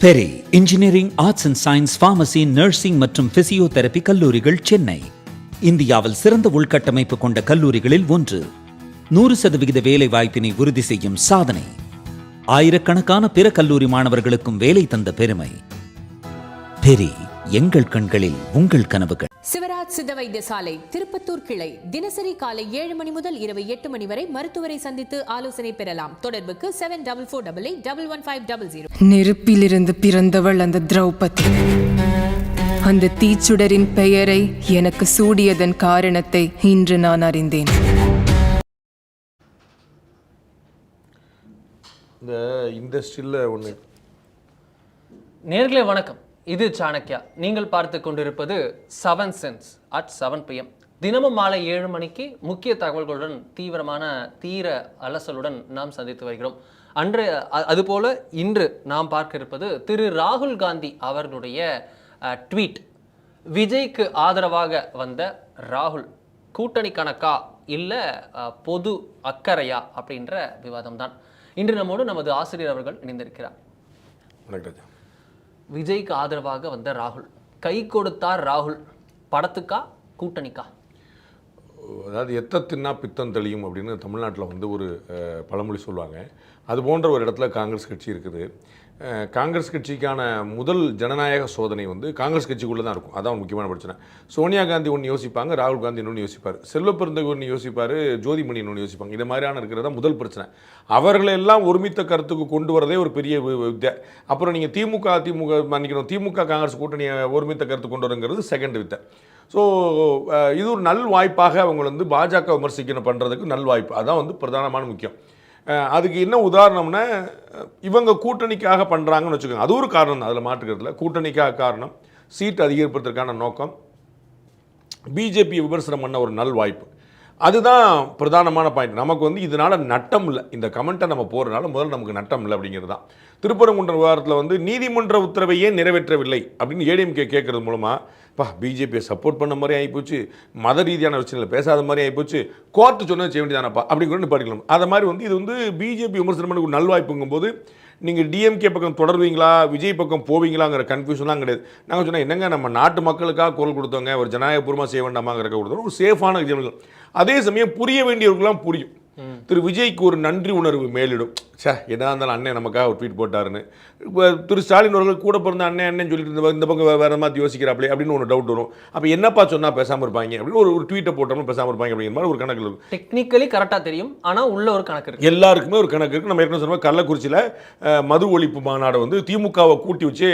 Peri engineering, arts and science, pharmacy, nursing மற்றும் physiotherapy கல்லூரிகள் சென்னை இந்தியாவில் சிறந்த உள்கட்டமைப்பு கொண்ட கல்லூரிகளில் ஒன்று. 100% வேலை வாய்ப்பினை உறுதி செய்யும் சாதனை. ஆயிரக்கணக்கான பிற கல்லூரி மாணவர்களுக்கும் வேலை தந்த பெருமை. பெரி, எங்கள் கண்களில் உங்கள் கனவுகள். சிவராஜ் சித்த வைத்தியசாலை, திருப்பத்தூர் கிளை. தினசரி காலை 7 மணி முதல் இரவு 8 மணி வரை மருத்துவரை சந்தித்து ஆலோசனை பெறலாம். தொடர்புக்கு 7448811500. நெருப்பிலிருந்து பிறந்தவள் அந்த திரௌபதி. அந்த தீச்சுடரின் பெயரை எனக்கு சூடியதன் காரணத்தை இன்று நான் அறிந்தேன். இந்த இண்டஸ்ட்ரியில் ஒன்று. நேர்களே வணக்கம், இது சாணக்யா. நீங்கள் பார்த்து கொண்டிருப்பது 7 சென்ஸ் அட் 7 PM. தினமும் மாலை 7 மணிக்கு முக்கிய தகவல்களுடன் தீர அலசலுடன் நாம் சந்தித்து வருகிறோம். அதுபோல இன்று நாம் பார்க்க இருப்பது திரு ராகுல் காந்தி அவர்களுடைய ட்வீட். விஜய்க்கு ஆதரவாக வந்த ராகுல் கூட்டணி கணக்கா இல்லை பொது அக்கறையா அப்படின்ற விவாதம் தான். இன்று நம்மோடு நமது ஆசிரியர் அவர்கள் இணைந்திருக்கிறார். விஜய்க்கு ஆதரவாக வந்த ராகுல், கை கொடுத்தார் ராகுல், படத்துக்கா கூட்டணிக்கா? அதாவது எத்த தின்னா பித்தம் தெளியும் அப்படின்னு தமிழ்நாட்டில் வந்து ஒரு பழமொழி சொல்லுவாங்க. அது போன்ற ஒரு இடத்துல காங்கிரஸ் கட்சி இருக்குது. காங்கிரஸ் கட்சிக்கான முதல் ஜனநாயக சோதனை வந்து காங்கிரஸ் கட்சிக்குள்ளே தான் இருக்கும். அதான் முக்கியமான பிரச்சனை. சோனியா காந்தி ஒன்று யோசிப்பாங்க, ராகுல் காந்தி இன்னொன்று யோசிப்பார், செல்வப்பெருந்தகை ஒன்று யோசிப்பார், ஜோதிமணி இன்னொன்று யோசிப்பாங்க. இது மாதிரியான இருக்கிறதா முதல் பிரச்சனை. அவர்களெல்லாம் ஒருமித்த கருத்துக்கு கொண்டு வரதே ஒரு பெரிய வித்தை. அப்புறம் நீங்கள் திமுக காங்கிரஸ் கூட்டணியை ஒருமித்த கருத்து கொண்டு வரங்கிறது செகண்ட் வித்தை. ஸோ இது ஒரு நல் வாய்ப்பாக அவங்க வந்து பாஜக விமர்சிக்கணும் பண்ணுறதுக்கு நல் வாய்ப்பு. அதான் வந்து பிரதானமான முக்கியம். அதுக்கு என்ன உதாரணம்னா, இவங்க கூட்டணிக்காக பண்ணுறாங்கன்னு வச்சுக்கோங்க. அது ஒரு காரணம் தான், அதில் மாற்றுக்கிறதுல. கூட்டணிக்காக காரணம், சீட் அதிகரிப்பதற்கான நோக்கம், பிஜேபி விமர்சனம் பண்ண ஒரு நல் வாய்ப்பு. அதுதான் பிரதானமான பாயிண்ட். நமக்கு வந்து இதனால் நட்டம் இல்லை. இந்த கமெண்ட்டை நம்ம போகிறதுனால முதல்ல நமக்கு நட்டம் இல்லை அப்படிங்கிறது தான். திருப்பரங்குன்ற விவகாரத்தில் வந்து நீதிமன்ற உத்தரவையே நிறைவேற்றவில்லை அப்படின்னு ஏடிஎம்கே கேட்கறது மூலமாக பிஜேபியை சப்போர்ட் பண்ண மாதிரி ஆகிப்போச்சு, மத ரீதியான விஷயத்தில் பேசாத மாதிரி ஆகிப்போச்சு, கோர்ட்டு சொன்னது செய்ய வேண்டியதானப்பா அப்படி கூட படிக்கலாம். அதை மாதிரி வந்து இது வந்து பிஜேபி விமர்சனம் பண்ண ஒரு நல்வாய்ப்புங்கும் போது நீங்கள் டிஎம்கே பக்கம் தொடர்வீங்களா, விஜய் பக்கம் போவீங்களாங்கிற கன்ஃபியூஷன்லாம் கிடையாது. நாங்கள் சொன்னால் என்னங்க, நம்ம நாட்டு மக்களுக்காக குரல் கொடுத்தவங்க, ஒரு ஜனநாயகபூர்வமாக செய்ய வேண்டாமாங்கிற கொடுத்தோம், ஒரு சேஃபான ஜனங்கள். அதே சமயம் புரிய வேண்டியவர்களாம் புரியும். திரு விஜய்க்கு ஒரு நன்றி உணர்வு மேலிடும். எதா இருந்தாலும் அண்ணன் நமக்காக ஒரு ட்வீட் போட்டாருன்னு. இப்போ திரு ஸ்டாலின் அவர்கள் கூட பிறந்த அண்ணன் சொல்லிட்டு இந்த பக்கம் வேறு மாதிரி யோசிக்கிறாப்லே அப்படின்னு ஒரு டவுட் வரும். அப்போ என்னப்பா சொன்னால் பேசாமல் இருப்பாங்க அப்படின்னு ஒரு ட்வீட்டை போட்டோம்னு பேசாமல் இருப்பாங்க அப்படிங்கிற மாதிரி ஒரு கணக்கு இருக்கும். டெக்னிக்கலி கரெக்டாக தெரியும், ஆனால் உள்ள ஒரு கணக்கு இருக்குது. எல்லாருக்குமே ஒரு கணக்கு இருக்குது. நம்ம ஏற்கனவே சொன்ன கள்ளக்குறிச்சியில் மது ஒழிப்பு மாநாடு வந்து திமுகவை கூட்டி வச்சு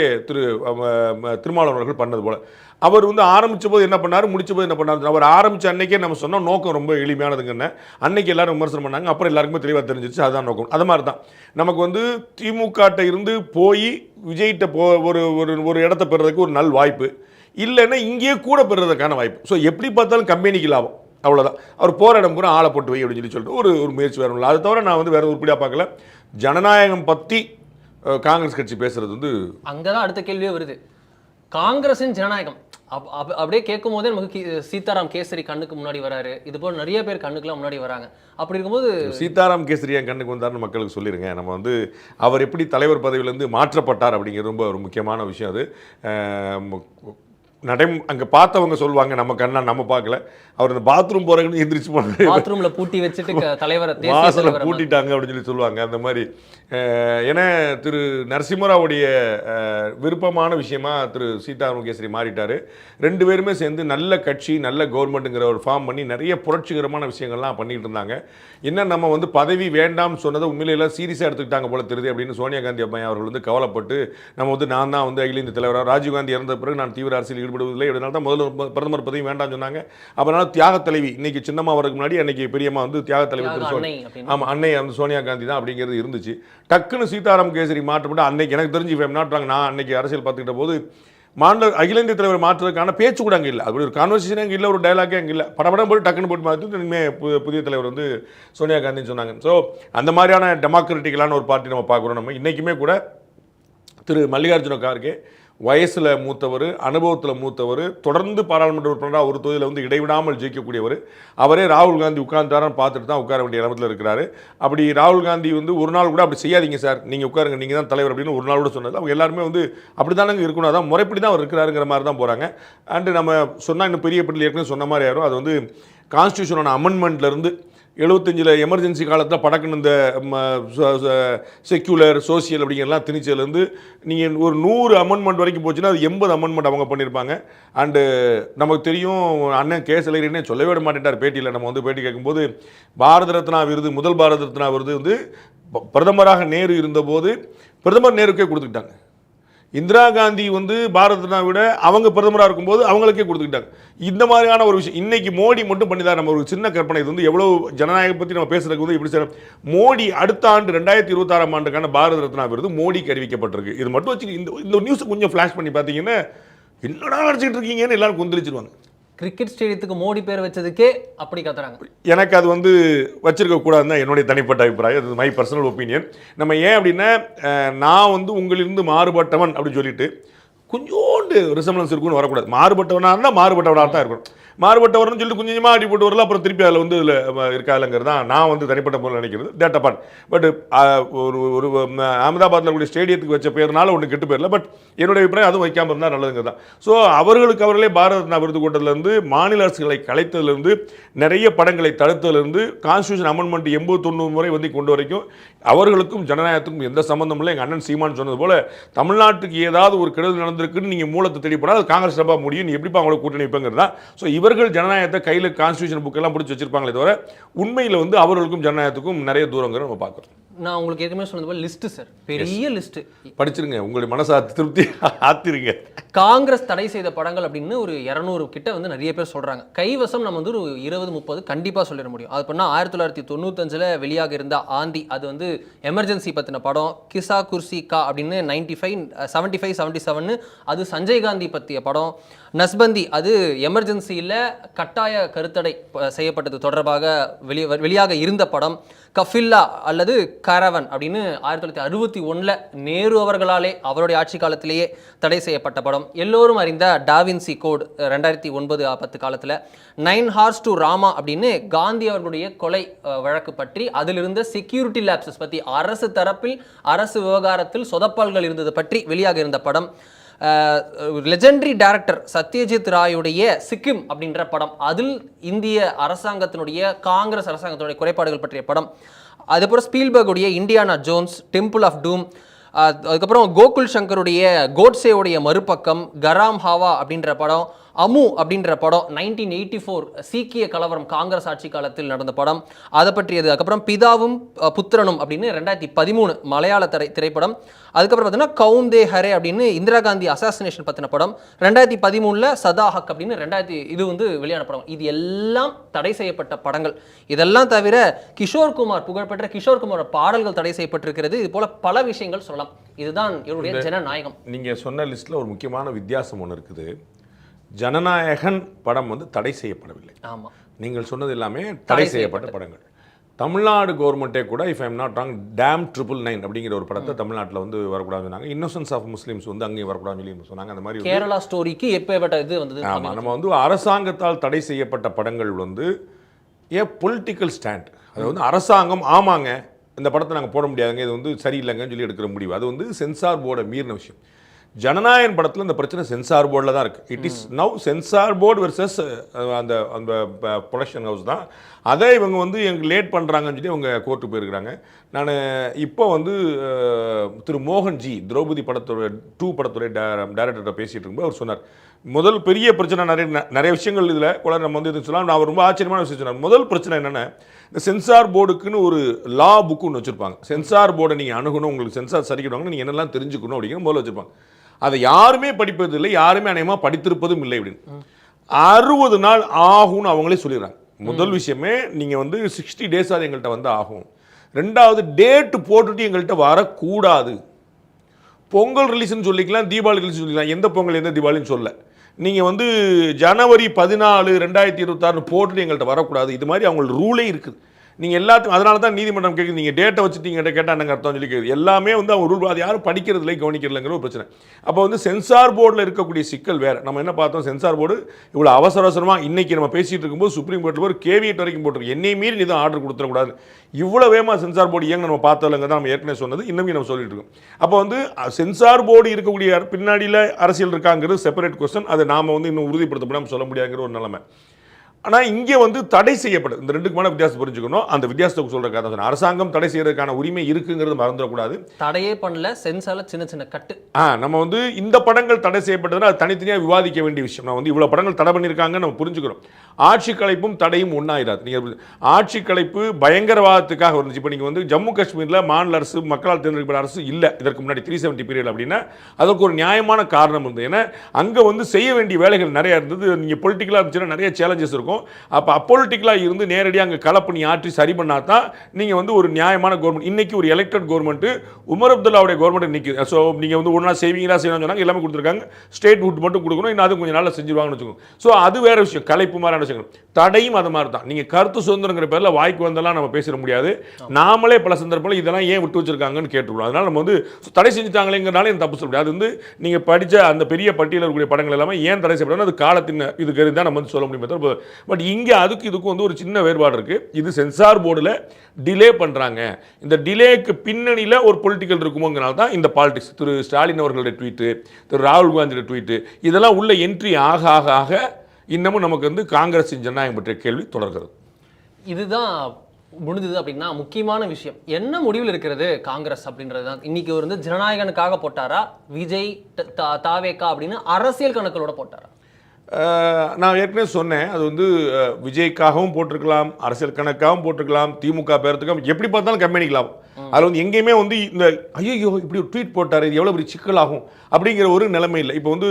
திருமாவளவன் அவர்கள் பண்ணது போல். அவர் வந்து ஆரம்பித்த போது என்ன பண்ணார், முடிச்ச போது என்ன பண்ணார். அவர் ஆரம்பித்த அன்னைக்கே நம்ம சொன்னோம் நோக்கம் ரொம்ப எளிமையானதுங்கன்னு. அன்னைக்கு எல்லாரும் விமர்சனம் பண்ணாங்க, அப்புறம் எல்லாருக்குமே தெளிவாக தெரிஞ்சிச்சு அதுதான் நோக்கம். அது மாதிரி தான் நமக்கு வந்து திமுகட்ட இருந்து போய் விஜய்கிட்ட ஒரு இடத்த பெறுறதுக்கு ஒரு நல் வாய்ப்பு இல்லைன்னா இங்கேயே கூட பெறுறதுக்கான வாய்ப்பு. ஸோ எப்படி பார்த்தாலும் கம்பெனிக்கு லாபம், அவ்வளோதான். அவர் போகிற இடம் பூரா ஆளை போட்டு வை அப்படின்னு சொல்லிட்டு ஒரு முயற்சி வேறு இல்லை. அது தவிர நான் வந்து வேறு உருப்படியாக பார்க்கல. ஜனநாயகம் பற்றி காங்கிரஸ் கட்சி பேசுறது வந்து அங்கே தான் அடுத்த கேள்வியே வருது. காங்கிரஸின் ஜனநாயகம் அப்படியே கேட்கும் போதே நமக்கு சீதாராம் கேசரி கண்ணுக்கு முன்னாடி வராரு. இது போல் நிறைய பேர் கண்ணுக்குலாம் முன்னாடி வராங்க. அப்படி இருக்கும்போது சீதாராம் கேசரி என் கண்ணுக்கு வந்தார்னு மக்களுக்கு சொல்லிடுங்க. நம்ம வந்து அவர் எப்படி தலைவர் பதவியிலேருந்து மாற்றப்பட்டார் அப்படிங்கிறது ரொம்ப ஒரு முக்கியமான விஷயம். அது அங்கே பார்த்தவங்க சொல்லுவாங்க, நம்ம கண்ணா நம்ம பார்க்கல. அவர் இந்த பாத்ரூம் போகிறதுன்னு எந்திரிச்சு போனாங்க, பாத்ரூமில் பூட்டி வச்சுட்டு தலைவரை வாசலில் பூட்டிட்டாங்க அப்படின்னு சொல்லுவாங்க. அந்த மாதிரி ஏன்னா திரு நரசிம்மராவுடைய விருப்பமான விஷயமா திரு சீதாராம் கேசரி மாறிட்டார். ரெண்டு பேருமே சேர்ந்து நல்ல கட்சி, நல்ல கவர்மெண்ட்டுங்கிற ஒரு ஃபார்ம் பண்ணி நிறைய புரட்சிகரமான விஷயங்கள்லாம் பண்ணிகிட்டு இருந்தாங்க. என்ன நம்ம வந்து பதவி வேண்டாம்னு சொன்னதை உண்மையில சீரியஸாக எடுத்துக்கிட்டாங்க போல தெரியுது அப்படின்னு சோனியா காந்தி அம்மா அவர்கள் வந்து கவலைப்பட்டு நம்ம வந்து நான் தான் வந்து அகில இந்திய தலைவராக, ராஜீவ்காந்தி இறந்த பிறகு நான் தீவிர அரசியல் ஈடுபடுவதில்லை, இதனால தான் முதல்ல பிரதமர் பதவி வேண்டாம்னு சொன்னாங்க. அதனால தியாக தலைவி இன்னைக்கு சின்னம்மா வரதுக்கு முன்னாடி அன்னைக்கு பெரியம்மா வந்து தியாக தலைவி ஆமாம் அன்னை வந்து சோனியா காந்தி தான் அப்படிங்கிறது இருந்துச்சு. டக்குன்னு சீதாராம் கேசரி மாற்றப்பட்டு அன்னைக்கு எனக்கு தெரிஞ்சு நாட்டுறாங்க. நான் அன்னைக்கு அரசியல் பார்த்துக்கிட்ட போது அகில இந்திய தலைவர் மாற்றுறதுக்கான பேச்சு கூட அங்கே இல்லை. அப்படி ஒரு கான்வர்சேஷன் அங்கே இல்லை, ஒரு டைலாக்கே அங்கே இல்லை. படப்படம் போட்டு டக்குன்னு போட்டு மாற்றி இனிமேல் புதிய தலைவர் வந்து சோனியா காந்தின்னு சொன்னாங்க. ஸோ அந்த மாதிரியான டெமோக்ராட்டிக்கலான ஒரு பார்ட்டி நம்ம பார்க்குறோம். நம்ம இன்றைக்குமே கூட திரு மல்லிகார்ஜுன கார்கே வயசில் மூத்தவர், அனுபவத்தில் மூத்தவர், தொடர்ந்து பாராளுமன்ற உறுப்பினராக ஒரு தொகுதியில் வந்து இடைவிடாமல் ஜெயிக்கக்கூடியவர். அவரே ராகுல் காந்தி உட்கார்ந்தாரான்னு பார்த்துட்டு தான் உட்கார வேண்டிய இடத்துல இருக்கிறாரு. அப்படி ராகுல் காந்தி வந்து ஒரு நாள் கூட அப்படி செய்யாதீங்க சார், நீங்கள் உட்காருங்க, நீங்கள் தான் தலைவர் அப்படின்னு ஒரு நாள் கூட சொன்னது. அவங்க எல்லாருமே வந்து அப்படி தானங்க இருக்கணும், அதான் முறைப்படி தான் அவர் இருக்கிறாருங்கிற மாதிரி தான் போகிறாங்க. அண்டு நம்ம சொன்னால் இன்னும் பெரிய பட்டியல் ஏற்கனவே சொன்ன மாதிரி யாரும் அது வந்து கான்ஸ்டியூஷனோட அமெண்ட்மெண்ட்லேருந்து 75 எமர்ஜென்சி காலத்தில் படக்குன்னு இந்த செக்யூலர் சோசியல் அப்படிங்கிறலாம் திணிச்சதுலேருந்து நீங்கள் ஒரு 100 அமெண்ட்மெண்ட் வரைக்கும் போச்சுன்னா அது 80 அமெண்ட்மெண்ட் அவங்க பண்ணியிருப்பாங்க. அண்டு நமக்கு தெரியும் அண்ணன் கே சலையரே சொல்லவே விட மாட்டேட்டார் பேட்டியில். நம்ம வந்து பேட்டி கேட்கும்போது பாரத ரத்னா விருது, முதல் பாரத ரத்னா விருது வந்து பிரதமராக நேரு இருந்தபோது பிரதமர் நேருக்கே கொடுத்துக்கிட்டாங்க. இந்திரா காந்தி வந்து பாரத ரத்னா விட அவங்க பிரதமராக இருக்கும்போது அவங்களுக்கே கொடுத்துக்கிட்டாங்க. இந்த மாதிரியான ஒரு விஷயம் இன்னைக்கு மோடி மட்டும் பண்ணிதான். நம்ம ஒரு சின்ன கற்பனை, இது வந்து எவ்வளோ ஜனநாயகம் பற்றி நம்ம பேசுறதுக்கு வந்து இப்படி சார், மோடி அடுத்த ஆண்டு 2026 ஆண்டுக்கான பாரத ரத்னா விருது மோடிக்கு அறிவிக்கப்பட்டிருக்கு. இது மட்டும் வச்சு இந்த நியூஸ் கொஞ்சம் ஃப்ளாஷ் பண்ணி பார்த்தீங்கன்னா என்னடா நினச்சிக்கிட்டு இருக்கீங்கன்னு எல்லாரும் கொந்தளிச்சிருவாங்க. கிரிக்கெட் ஸ்டேடியத்துக்கு மோடி பேர் வச்சதுக்கே அப்படி கத்துறாங்க. எனக்கு அது வந்து வச்சிருக்க கூடாதுன்னு தான் என்னுடைய தனிப்பட்ட அபிப்பிராயம். அது மை பர்சனல் ஒப்பீனியன். நம்ம ஏன் அப்படின்னா நான் வந்து உங்களிருந்து மாறுபட்டவன் அப்படின்னு சொல்லிட்டு கொஞ்சோண்டு ரிசம்பளன்ஸ் இருக்குன்னு வரக்கூடாது. மாறுபட்டவனாக இருந்தால் மாறுபட்டவனாக தான் இருக்கணும். மாறுபட்டவர்னு சொல்லிட்டு கொஞ்சம் கொஞ்சமாக அடி போட்டு வரல, அப்புறம் திருப்பி அதில் வந்து இதில் இருக்காதுங்கிறது தான் நான் வந்து தனிப்பட்ட முறையில் நினைக்கிறது. That apart. பட் ஒரு அகமதாபாத்தில் கூடிய ஸ்டேடியத்துக்கு வச்ச பேர்னால ஒன்று கெட்டு போயிடல. பட் என்னுடைய அபிப்பிராயம் அதுவும் வைக்காமல் இருந்தால் நல்லதுங்கிறது தான். ஸோ அவர்களுக்கு அவர்களே பாரத ரத்னா விருது கொண்டதுலேருந்து, மாநில அரசுகளை கலைத்ததுலேருந்து, நிறைய படங்களை தடுத்ததுலேருந்து, கான்ஸ்டியூஷன் அமெண்ட்மெண்ட் 80-90 முறை வந்து கொண்டு வரைக்கும் அவர்களுக்கும் ஜனநாயகத்துக்கும் எந்த சம்பந்தம் இல்லை. எங்கள் அண்ணன் சீமான் சொன்னது போல தமிழ்நாட்டுக்கு ஏதாவது ஒரு கெடுதல் நடந்திருக்குன்னு நீங்கள் மூலத்தை தேடி போனால் அது காங்கிரஸ் டப்பா முடியும், நீ எப்படிப்பா அவங்களோட கூட்டணி வைப்பங்கிறது தான். ஸோ இவர்கள் ஜனநாயகத்தை கையில் கான்ஸ்டியூஷன் புக்கெல்லாம் பிடிச்சி வச்சிருப்பாங்களே தவிர உண்மையில் வந்து அவர்களுக்கும் ஜனநாயகத்துக்கும் நிறைய தூரங்கிற நம்ம பார்க்குறோம். நான் உங்களுக்கு ஏற்கனவே சொன்னது போல லிஸ்ட் சார், பெரிய லிஸ்ட் படிச்சிருங்க, உங்களுடைய மனசா திருப்தி ஆத்திருங்க. காங்கிரஸ் தடை செய்த படங்கள் அப்படின்னு ஒரு 200 கிட்ட வந்து நிறைய பேர் சொல்றாங்க. கைவசம் நம்ம வந்து ஒரு 20-30 கண்டிப்பா சொல்லிட முடியும். அது பண்ணா 1995 வெளியாக இருந்த ஆந்தி, அது வந்து எமர்ஜென்சி பத்தின படம். கிசா குர்சி கா அப்படின்னு 95-77 அது சஞ்சய் காந்தி பற்றிய படம். நஸ்பந்தி அது எமர்ஜென்சியில் கட்டாய கருத்தடை செய்யப்பட்டது தொடர்பாக வெளியாக இருந்த படம். கஃபில்லா அல்லது கரவன் அப்படின்னு 1961 நேரு அவர்களாலே அவருடைய ஆட்சி காலத்திலேயே தடை செய்யப்பட்ட படம். எல்லோரும் அறிந்த டாவின்சி கோட் 2009-10 காலத்தில். 9 ஹார்ஸ் டு ராமா அப்படின்னு காந்தி அவர்களுடைய கொலை வழக்கு பற்றி அதிலிருந்த செக்யூரிட்டி லேப்சஸ் பற்றி, அரசு தரப்பில் அரசு விவகாரத்தில் சொதப்பல்கள் இருந்தது பற்றி வெளியாக இருந்த படம். லெஜெண்டரி டைரக்டர் சத்யஜித் ராயுடைய சிக்கிம் அப்படின்ற படம், அதில் இந்திய அரசாங்கத்தினுடைய காங்கிரஸ் அரசாங்கத்தினுடைய குறைபாடுகள் பற்றிய படம். அதுக்கப்புறம் ஸ்பீல்பர்குடைய இண்டியானா ஜோன்ஸ், டெம்பிள் ஆஃப் டூம், அதுக்கப்புறம் கோகுல் சங்கருடைய கோட்ஸேவுடைய மறுபக்கம், கராம் ஹாவா அப்படின்ற படம், அமு அப்படின்ற படம் 1984 சீக்கிய கலவரம் காங்கிரஸ் ஆட்சி காலத்தில் நடந்த படம், அதை பற்றியது. அதுக்கப்புறம் பிதாவும் புத்திரனும் அப்படின்னு 2013 மலையாள திரைப்படம். அதுக்கப்புறம் பார்த்தீங்கன்னா கவுந்தே ஹரே அப்படின்னு இந்திரா காந்தி அசாசினேஷன் பற்றின படம். 2013 சதா ஹக் அப்படின்னு இது வந்து வெளியான படம். இது எல்லாம் தடை செய்யப்பட்ட படங்கள். இதெல்லாம் தவிர கிஷோர் குமார், புகழ்பெற்ற கிஷோர் குமார் பாடல்கள் தடை செய்யப்பட்டிருக்கிறது. இது போல பல விஷயங்கள் சொல்லலாம். இதுதான் என்னுடைய ஜனநாயகம். நீங்கள் சொன்ன லிஸ்ட்டில் ஒரு முக்கியமான வித்தியாசம் ஒன்று இருக்குது. ஜனநாயகன் படம் வந்து தடை செய்யப்படவில்லை. ஆமாம், நீங்கள் சொன்னது எல்லாமே தடை செய்யப்பட்ட படங்கள். தமிழ்நாடு கவர்மெண்ட்டே கூட if I'm not wrong dam 999 அப்படிங்கிற ஒரு படத்தை தமிழ்நாட்டில் வந்து வரக்கூடாதுன்னு சொன்னாங்க. இன்னோசன்ஸ் ஆஃப் முஸ்லீம்ஸ் வந்து அங்கேயும் வரக்கூடாதுன்னு சொல்லி சொன்னாங்க. அந்த மாதிரி கேரளா ஸ்டோரிக்கு எப்பேற்பட்ட இது வந்தது. ஆமாம், நம்ம வந்து அரசாங்கத்தால் தடை செய்யப்பட்ட படங்கள் வந்து பொலிட்டிக்கல் ஸ்டாண்ட், அது வந்து அரசாங்கம் ஆமாங்க இந்த படத்தை நாங்கள் போட முடியாதுங்க, இது வந்து சரியில்லைங்கன்னு சொல்லி எடுக்கிற முடிவு, அது வந்து சென்சார் போர்டை மீறின விஷயம். ஜனநாயகன் படத்தில் இந்த பிரச்சனை சென்சார் போர்டில் தான் இருக்குது. It is now censor board versus அந்த அந்த ப்ரொடக்ஷன் ஹவுஸ் தான். அதை இவங்க வந்து எங்களுக்கு லேட் பண்ணுறாங்கன்னு சொல்லி அவங்க கோர்ட்டு போயிருக்கிறாங்க. நான் இப்போ வந்து திரு மோகன்ஜி திரௌபதி படத்தோட 2 படத்துடைய டைரக்டர்கிட்ட பேசிகிட்டு இருக்கும்போது அவர் சொன்னார், முதல் பெரிய பிரச்சனை நிறைய விஷயங்கள் இதில் கூட நம்ம வந்து இது சொல்லலாம். நான் ரொம்ப ஆச்சரியமான விஷயம் சொன்னார். முதல் பிரச்சனை என்னென்னா, இந்த சென்சார் போர்டுக்குன்னு ஒரு லா புக்கு ஒன்று வச்சுருப்பாங்க. சென்சார் போர்டை நீங்கள் அணுகணும், உங்களுக்கு சென்சார் சரிக்கிடுவாங்க, நீங்கள் என்னெல்லாம் தெரிஞ்சுக்கணும் அப்படிங்கிற முதல்ல வச்சுருப்பாங்க. அதை யாருமே படிப்பதில்லை, யாருமே அநேகமாக படித்திருப்பதும் இல்லை அப்படின்னு. 60 நாள் ஆகும்னு அவங்களே சொல்லிடுறாங்க. முதல் விஷயமே நீங்கள் வந்து 60 days அது எங்கள்கிட்ட வந்து ஆகும். ரெண்டாவது டேட்டு போட்டுட்டு எங்கள்கிட்ட வரக்கூடாது. பொங்கல் ரிலீஸ்ன்னு சொல்லிக்கலாம், தீபாவளி ரிலீஸ் சொல்லிக்கலாம். எந்த பொங்கல் எந்த தீபாவளின்னு சொல்ல, நீங்கள் வந்து ஜனவரி 14 2026 போட்டுட்டு எங்கள்கிட்ட வரக்கூடாது. இது மாதிரி அவங்களோட ரூலே இருக்குது. நீங்கள் எல்லாத்தையும் அதனால தான் நீதிமன்றம் கேட்குது, நீங்கள் டேட்டை வச்சுட்டீங்க கேட்டால் என்னங்க அர்த்தம் சொல்லி கேட்குது. எல்லாமே வந்து அவங்க ரூல் அது யாரும் படிக்கிறதுல கவனிக்கிறதுங்கிற ஒரு பிரச்சனை. அப்போ வந்து சென்சார் போர்டில் இருக்கக்கூடிய சிக்கல் வேறு. நம்ம என்ன பார்த்தோம், சென்சார் போர்டு இவ்வளோ அவசரமாக இன்றைக்கி நம்ம பேசிகிட்டு இருக்கும்போது சுப்ரீம் கோர்ட்டில் ஒரு கேவியட் வரைக்கும் போட்டிருக்கு, என்னை மீறி நீ தான் ஆர்டர் கொடுத்துடக்கூடாது. இவ்வளோ வேகமாக சென்சார் போர்டு இயங்க நம்ம பார்த்ததில்லைங்க தான் நம்ம ஏற்கனவே சொன்னது, இன்னுமே நம்ம சொல்லிட்டு இருக்கோம். அப்போ வந்து சென்சார் போர்டு இருக்கக்கூடிய பின்னாடியில் அரசியல் இருக்காங்கிறது செப்பரேட் கொஸ்டின். அதை நாம் வந்து இன்னும் உறுதிப்படுத்தப்படாமல் சொல்ல முடியாதுங்கிற ஒரு நிலைமை. ஆனால் இங்கே வந்து தடை செய்யப்படுது. இந்த ரெண்டுக்குமான வித்தியாசம் புரிஞ்சுக்கணும். அந்த வித்தியாசத்துக்கு சொல்கிறக்காக தான் அரசாங்கம் தடை செய்யறதுக்கான உரிமை இருக்குங்கிறது மறந்துடக்கூடாது. தடையே பண்ணல, சென்சார்ல சின்ன சின்ன கட்டு. நம்ம வந்து இந்த படங்கள் தடை செய்யப்பட்டதுன்னா அது தனித்தனியாக விவாதிக்க வேண்டிய விஷயம். நான் வந்து இவ்வளோ படங்கள் தடை பண்ணியிருக்காங்கன்னு நம்ம புரிஞ்சுக்கிறோம். ஆட்சி கலைப்பும் தடையும் ஒன்றாயிராது. நீங்கள் ஆட்சி கலைப்பு பயங்கரவாதத்துக்காக இருந்துச்சு. இப்போ நீங்கள் வந்து ஜம்மு காஷ்மீரில் மாநில அரசு மக்களால் தேர்ந்தெடுக்கப்பட்ட அரசு இல்லை இதற்கு முன்னாடி 370 பீரியட் அப்படின்னா அதுக்கு ஒரு நியாயமான காரணம் இருந்தது. ஏன்னா அங்கே வந்து செய்ய வேண்டிய வேலைகள் நிறையா இருந்தது. நீங்கள் பொலிட்டிக்கலாக இருந்துச்சுன்னா நிறைய சேலஞ்சஸ் இருக்கும். அப்போ அப்பொலிட்டிக்கலாக இருந்து நேரடியாக அங்கே கலப்பணி ஆற்றி சரி பண்ணால் தான் நீங்கள் வந்து ஒரு நியாயமான கவர்மெண்ட். இன்றைக்கி ஒரு எலெக்டட் கவர்மெண்ட்டு உமர் அப்துல்லாவுடைய கவர்மெண்ட் நிற்குது. ஸோ நீங்கள் வந்து ஒன்றா செய்வீங்களா செய்யணும்னு சொன்னாங்க, எல்லாமே கொடுத்துருக்காங்க. ஸ்டேட் ஹுட் மட்டும் கொடுக்கணும், இன்னும் அது கொஞ்சம் நாளில் செஞ்சுருவாங்கன்னு வச்சுக்கோங்க. ஸோ அது வேறு விஷயம், கலைப்பு மாதிரியான விஷயங்கள். தடையும் அது மாதிரி தான். நீங்கள் கருத்து சுதந்திரங்கிற பேரில் வாய்க்கு வந்தெல்லாம் நம்ம பேசிட முடியாது. நாமளே பல சந்தர்ப்பங்கள் இதெல்லாம் ஏன் விட்டு வச்சிருக்காங்கன்னு கேட்டுருவோம். அதனால் நம்ம வந்து தடை செஞ்சுட்டாங்களேங்கிறனால எனக்கு தப்பு சொல்ல முடியாது. அது வந்து நீங்கள் படித்த அந்த பெரிய பட்டியலில் இருக்கக்கூடிய படங்கள் எல்லாமே ஏன் தடை செய்யப்படாது, அது காலத்தின் இதுக்கு தான் நம்ம வந்து சொல்ல முடியும். பட் இங்கே அதுக்கு இதுக்கு வந்து ஒரு சின்ன வேறுபாடு இருக்குது. இது சென்சார் போர்டில் டிலே பண்ணுறாங்க. இந்த டிலேக்கு பின்னணியில் ஒரு பொலிட்டிக்கல் இருக்குமோங்கிறனால தான் இந்த பாலிடிக்ஸ். திரு ஸ்டாலின் அவர்களுடைய ட்வீட்டு, திரு ராகுல் காந்தியோட ட்வீட்டு, இதெல்லாம் உள்ள என்ட்ரி ஆக ஆக ஆக இன்னமும் நமக்கு வந்து காங்கிரஸின் ஜனநாயகம் பற்றிய கேள்வி தொடர்கிறது. இதுதான் முடிஞ்சது அப்படின்னா முக்கியமான விஷயம் என்ன முடிவில் இருக்கிறது காங்கிரஸ் அப்படின்றது தான். இன்னைக்கு வந்து ஜனநாயகனுக்காக போட்டாரா, விஜய் தாவேக்கா அப்படின்னு அரசியல் கணக்குகளோட போட்டாரா? நான் ஏற்கனவே சொன்னேன், அது வந்து விஜய்க்காகவும் போட்டிருக்கலாம், அரசியல் கணக்காகவும் போட்டிருக்கலாம், திமுக பேரத்துக்காகவும், எப்படி பார்த்தாலும் கம்பெனிக்கலாம். அதில் வந்து எங்கேயுமே வந்து இந்த ஐயோ இப்படி ஒரு ட்வீட் போட்டார், இது எவ்வளோ பெரிய சிக்கலாகும் அப்படிங்கிற ஒரு நிலைமை இல்லை. இப்போ வந்து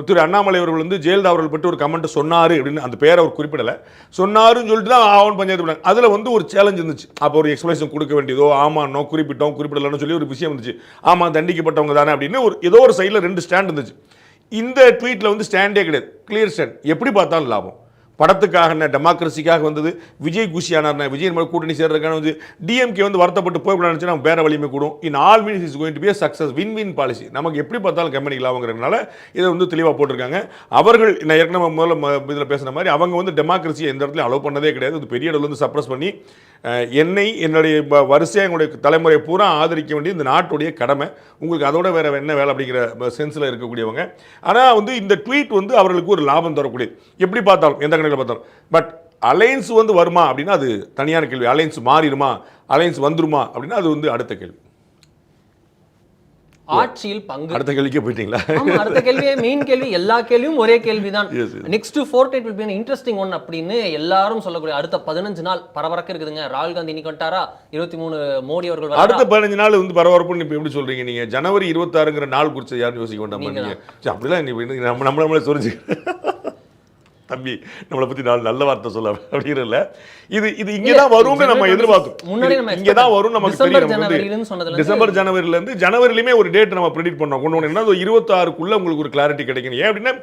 திரு அண்ணாமலை அவர்கள் வந்து ஜெயலலிதா அவர்கள் பற்றி ஒரு கமெண்ட் சொன்னார் அப்படின்னு அந்த பேரை அவர் குறிப்பிடலை, சொன்னாருன்னு சொல்லிட்டு தான் ஆவன் பஞ்சாயத்து பண்ணாங்க. அதில் வந்து ஒரு சேலஞ்ச் இருந்துச்சு. அப்போ ஒரு எக்ஸ்பிளேஷன் கொடுக்க வேண்டியதோ, ஆமாம் குறிப்பிட்டோம் குறிப்பிடலன்னு சொல்லி ஒரு விஷயம் இருந்துச்சு. ஆமாம் தண்டிக்கப்பட்டவங்க தானே அப்படின்னு ஒரு ஏதோ ஒரு சைடில் 2 ஸ்டாண்ட் இருந்துச்சு. இந்த ட்வீட்டில் வந்து ஸ்டாண்டே கிடையாது, கிளியர் ஸ்டாண்ட். எப்படி பார்த்தாலும் லாபம். படத்துக்காக என்ன, டெமோக்ரஸிக்காக வந்தது. விஜய் குஷியானார்னா, விஜய் நம்ம கூட்டணி சேர்றதுக்கான வந்து டிஎம்கே வந்து வருத்தப்பட்டு போய்விட நினச்சி நம்ம வேற வலிமை கூடும். In all means is going to be a success, win policy. நமக்கு எப்படி பார்த்தாலும் கம்பெனிக்கு லாபங்கிறதுனால இதை வந்து தெளிவாக போட்டிருக்காங்க. அவர்கள் நான் ஏற்கனவே முதல்ல இதில் பேசுன மாதிரி அவங்க வந்து டெமோக்ரஸியை எந்த இடத்துல அலோவ் பண்ணதே கிடையாது. இது பெரிய இடத்துல வந்து சப்ரஸ் பண்ணி என்னுடைய வரிசையாக எங்களுடைய தலைமுறை பூரா ஆதரிக்க வேண்டிய இந்த நாட்டுடைய கடமை. உங்களுக்கு அதோட வேற என்ன வேலை அப்படிங்கிற சென்ஸில் இருக்கக்கூடியவங்க. ஆனால் வந்து இந்த ட்வீட் வந்து அவர்களுக்கு ஒரு லாபம் தரக்கூடிய, எப்படி பார்த்தாலும் எந்த கணக்கில் பார்த்தாலும். பட் அலையன்ஸ் வந்து வருமா அப்படின்னா அது தனியான கேள்வி. அலையன்ஸ் மாறிடுமா, அலையன்ஸ் வந்துருமா அப்படின்னா அது வந்து அடுத்த கேள்வி. ஆட்சியில் பங்கு. அடுத்த கேள்விக்கே போயிட்டீங்களா? அடுத்த கேள்வியே மெயின் கேள்வி. எல்லா கேள்வியும் ஒரே கேள்விதான். Next Fortnite will be an interesting one அப்படின்னு எல்லாரும் சொல்லக்கூடிய அடுத்த 15 நாள் பரபரக்க இருக்குதுங்க. ராகுல் காந்தி இன்னைக்கு வந்துட்டாரா, 23 மோடி அவர்கள் அடுத்த 15 நாள் வந்து பரபரப்புன்னு இப்போ எப்படி சொல்றீங்க நீங்க? ஜனவரி 26ங்கிற நாள் குறித்து யாரும் யோசிக்க வேண்டாம் நீங்க. அப்படிலாம் நம்மளே சொல்லிச்சு தம்பி, நம்மளை பற்றி நல்ல வார்த்தை சொல்ல அப்படிங்கிறதுல இது இங்கே தான் வரும்னு நம்ம எதிர்பார்த்தோம். இங்கே தான் வரும் நமக்கு தெரியும். டிசம்பர் ஜனவரிலேருந்து ஜனவரிலையுமே ஒரு டேட் நம்ம ப்ரெடிக்ட் பண்ணோம். கொண்டு வந்து என்ன 26க்குள்ளே உங்களுக்கு ஒரு கிளாரிட்டி கிடைக்கணும். ஏன் அப்படின்னா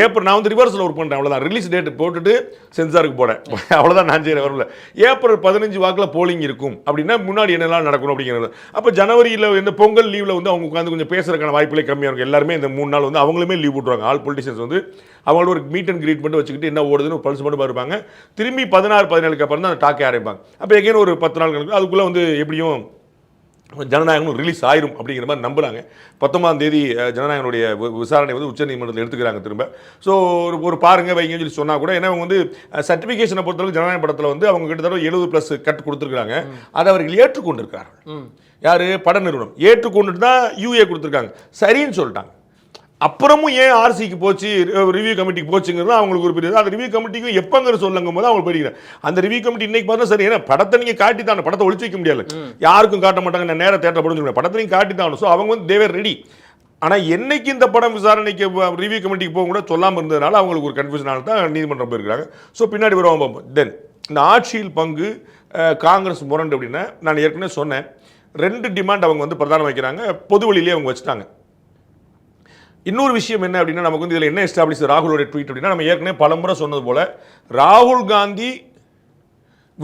ஏப்ரல் நான் வந்து ரிவர்ஸில் ஒர்க் பண்ணுறேன், அவ்வளோதான். ரிலீஸ் டேட் போட்டுட்டு சென்சாருக்கு போனேன், அவ்வளோதான். நான் செய்கிற வரல. ஏப்ரல் 15 வாக்கில் போலிங் இருக்கும் அப்படின்னா முன்னாடி என்னெல்லாம் நடக்கணும் அப்படிங்கிறது. அப்போ ஜனவரியில் இந்த பொங்கல் லீவில் வந்து அவங்க உட்காந்து கொஞ்சம் பேசுறதுக்கான வாய்ப்புகளே கம்மியாக இருக்கும். எல்லாருமே இந்த 3 நாள் வந்து அவங்களுமே லீவ் போட்டுருவாங்க. ஆல் பொலிட்டிஷியன்ஸ் வந்து அவங்களோட ஒரு மீட் அண்ட் கிரீட் பண்ணி வச்சுக்கிட்டு என்ன ஓடுதுன்னு ஒரு பல்ஸ் மட்டும் இருப்பாங்க. திரும்பி 16-17க்கு அப்புறம் தான் அந்த டாக்கே ஆரம்பிப்பாங்க. அப்போ எங்கேயும் ஒரு 10 நாள் கணக்கு அதுக்குள்ளே வந்து எப்படியும் ஜனநாயகம் ரிலீஸ் ஆயிரும் அப்படிங்கிற மாதிரி நம்புறாங்க. 19ஆம் தேதி ஜனநாயகனுடைய விசாரணை வந்து உச்சநீதிமன்றத்தில் எடுத்துக்கிறாங்க திரும்ப. ஸோ ஒரு பாருங்க வைங்கன்னு சொல்லி சொன்னால் கூட, ஏன்னா அவங்க வந்து சர்டிஃபிகேஷனை பொறுத்தவரைக்கும் ஜனநாயக படத்தில் வந்து அவங்க கிட்டத்தட்ட 70+ கட் கொடுத்துருக்காங்க. அதை அவர்கள் ஏற்றுக்கொண்டிருக்கிறார்கள். யார்? பட நிறுவனம் ஏற்றுக்கொண்டுட்டு தான் யூஏ கொடுத்துருக்காங்க, சரின்னு சொல்லிட்டாங்க. அப்புறமும் ஏன் ஆர்சிக்கு போச்சு, ரிவ்யூ கமிட்டிக்கு போச்சுங்கிறது அவங்களுக்கு ஒரு பெரிய. அந்த ரிவ்யூ கமிட்டிக்கு எப்போங்கிற சொல்லுங்கும் போது அவங்க போயிருக்கிறேன். அந்த ரிவ்யூ கமிட்டி இன்னைக்கு பார்த்தா சரி, ஏன்னா படத்தை நீங்கள் காட்டி தான், படத்தை ஒழிச்சு வைக்க முடியாது, யாருக்கும் காட்ட மாட்டாங்க, நான் நேரம் தேட்டர் படம் சொல்லுவேன், படத்தை நீங்கள் காட்டி தான். ஸோ அவங்க வந்து தேவர் ரெடி. ஆனால் என்னைக்கு இந்த படம் விசாரணைக்கு ரிவ்யூ கமிட்டிக்கு போக கூட சொல்லாமல் இருந்ததுனால அவங்களுக்கு ஒரு கன்ஃபியூஷனால தான் நீதிமன்றம் போயிருக்கிறாங்க. ஸோ பின்னாடி வருவாங்க பார்ப்போம். தென் இந்த ஆட்சியில் பங்கு காங்கிரஸ் முரண்டு அப்படின்னா நான் ஏற்கனவே சொன்னேன், 2 டிமாண்ட் அவங்க வந்து பிரதானம் வைக்கிறாங்க, பொது வழியிலே அவங்க வச்சுட்டாங்க. இன்னொரு விஷயம் என்ன அப்படின்னா, நமக்கு வந்து இதில் என்ன எஸ்டாப்ளிஷ் ராகுலோட ட்வீட் அப்படின்னா, நம்ம ஏற்கனவே பலமுறை சொன்னது போல ராகுல் காந்தி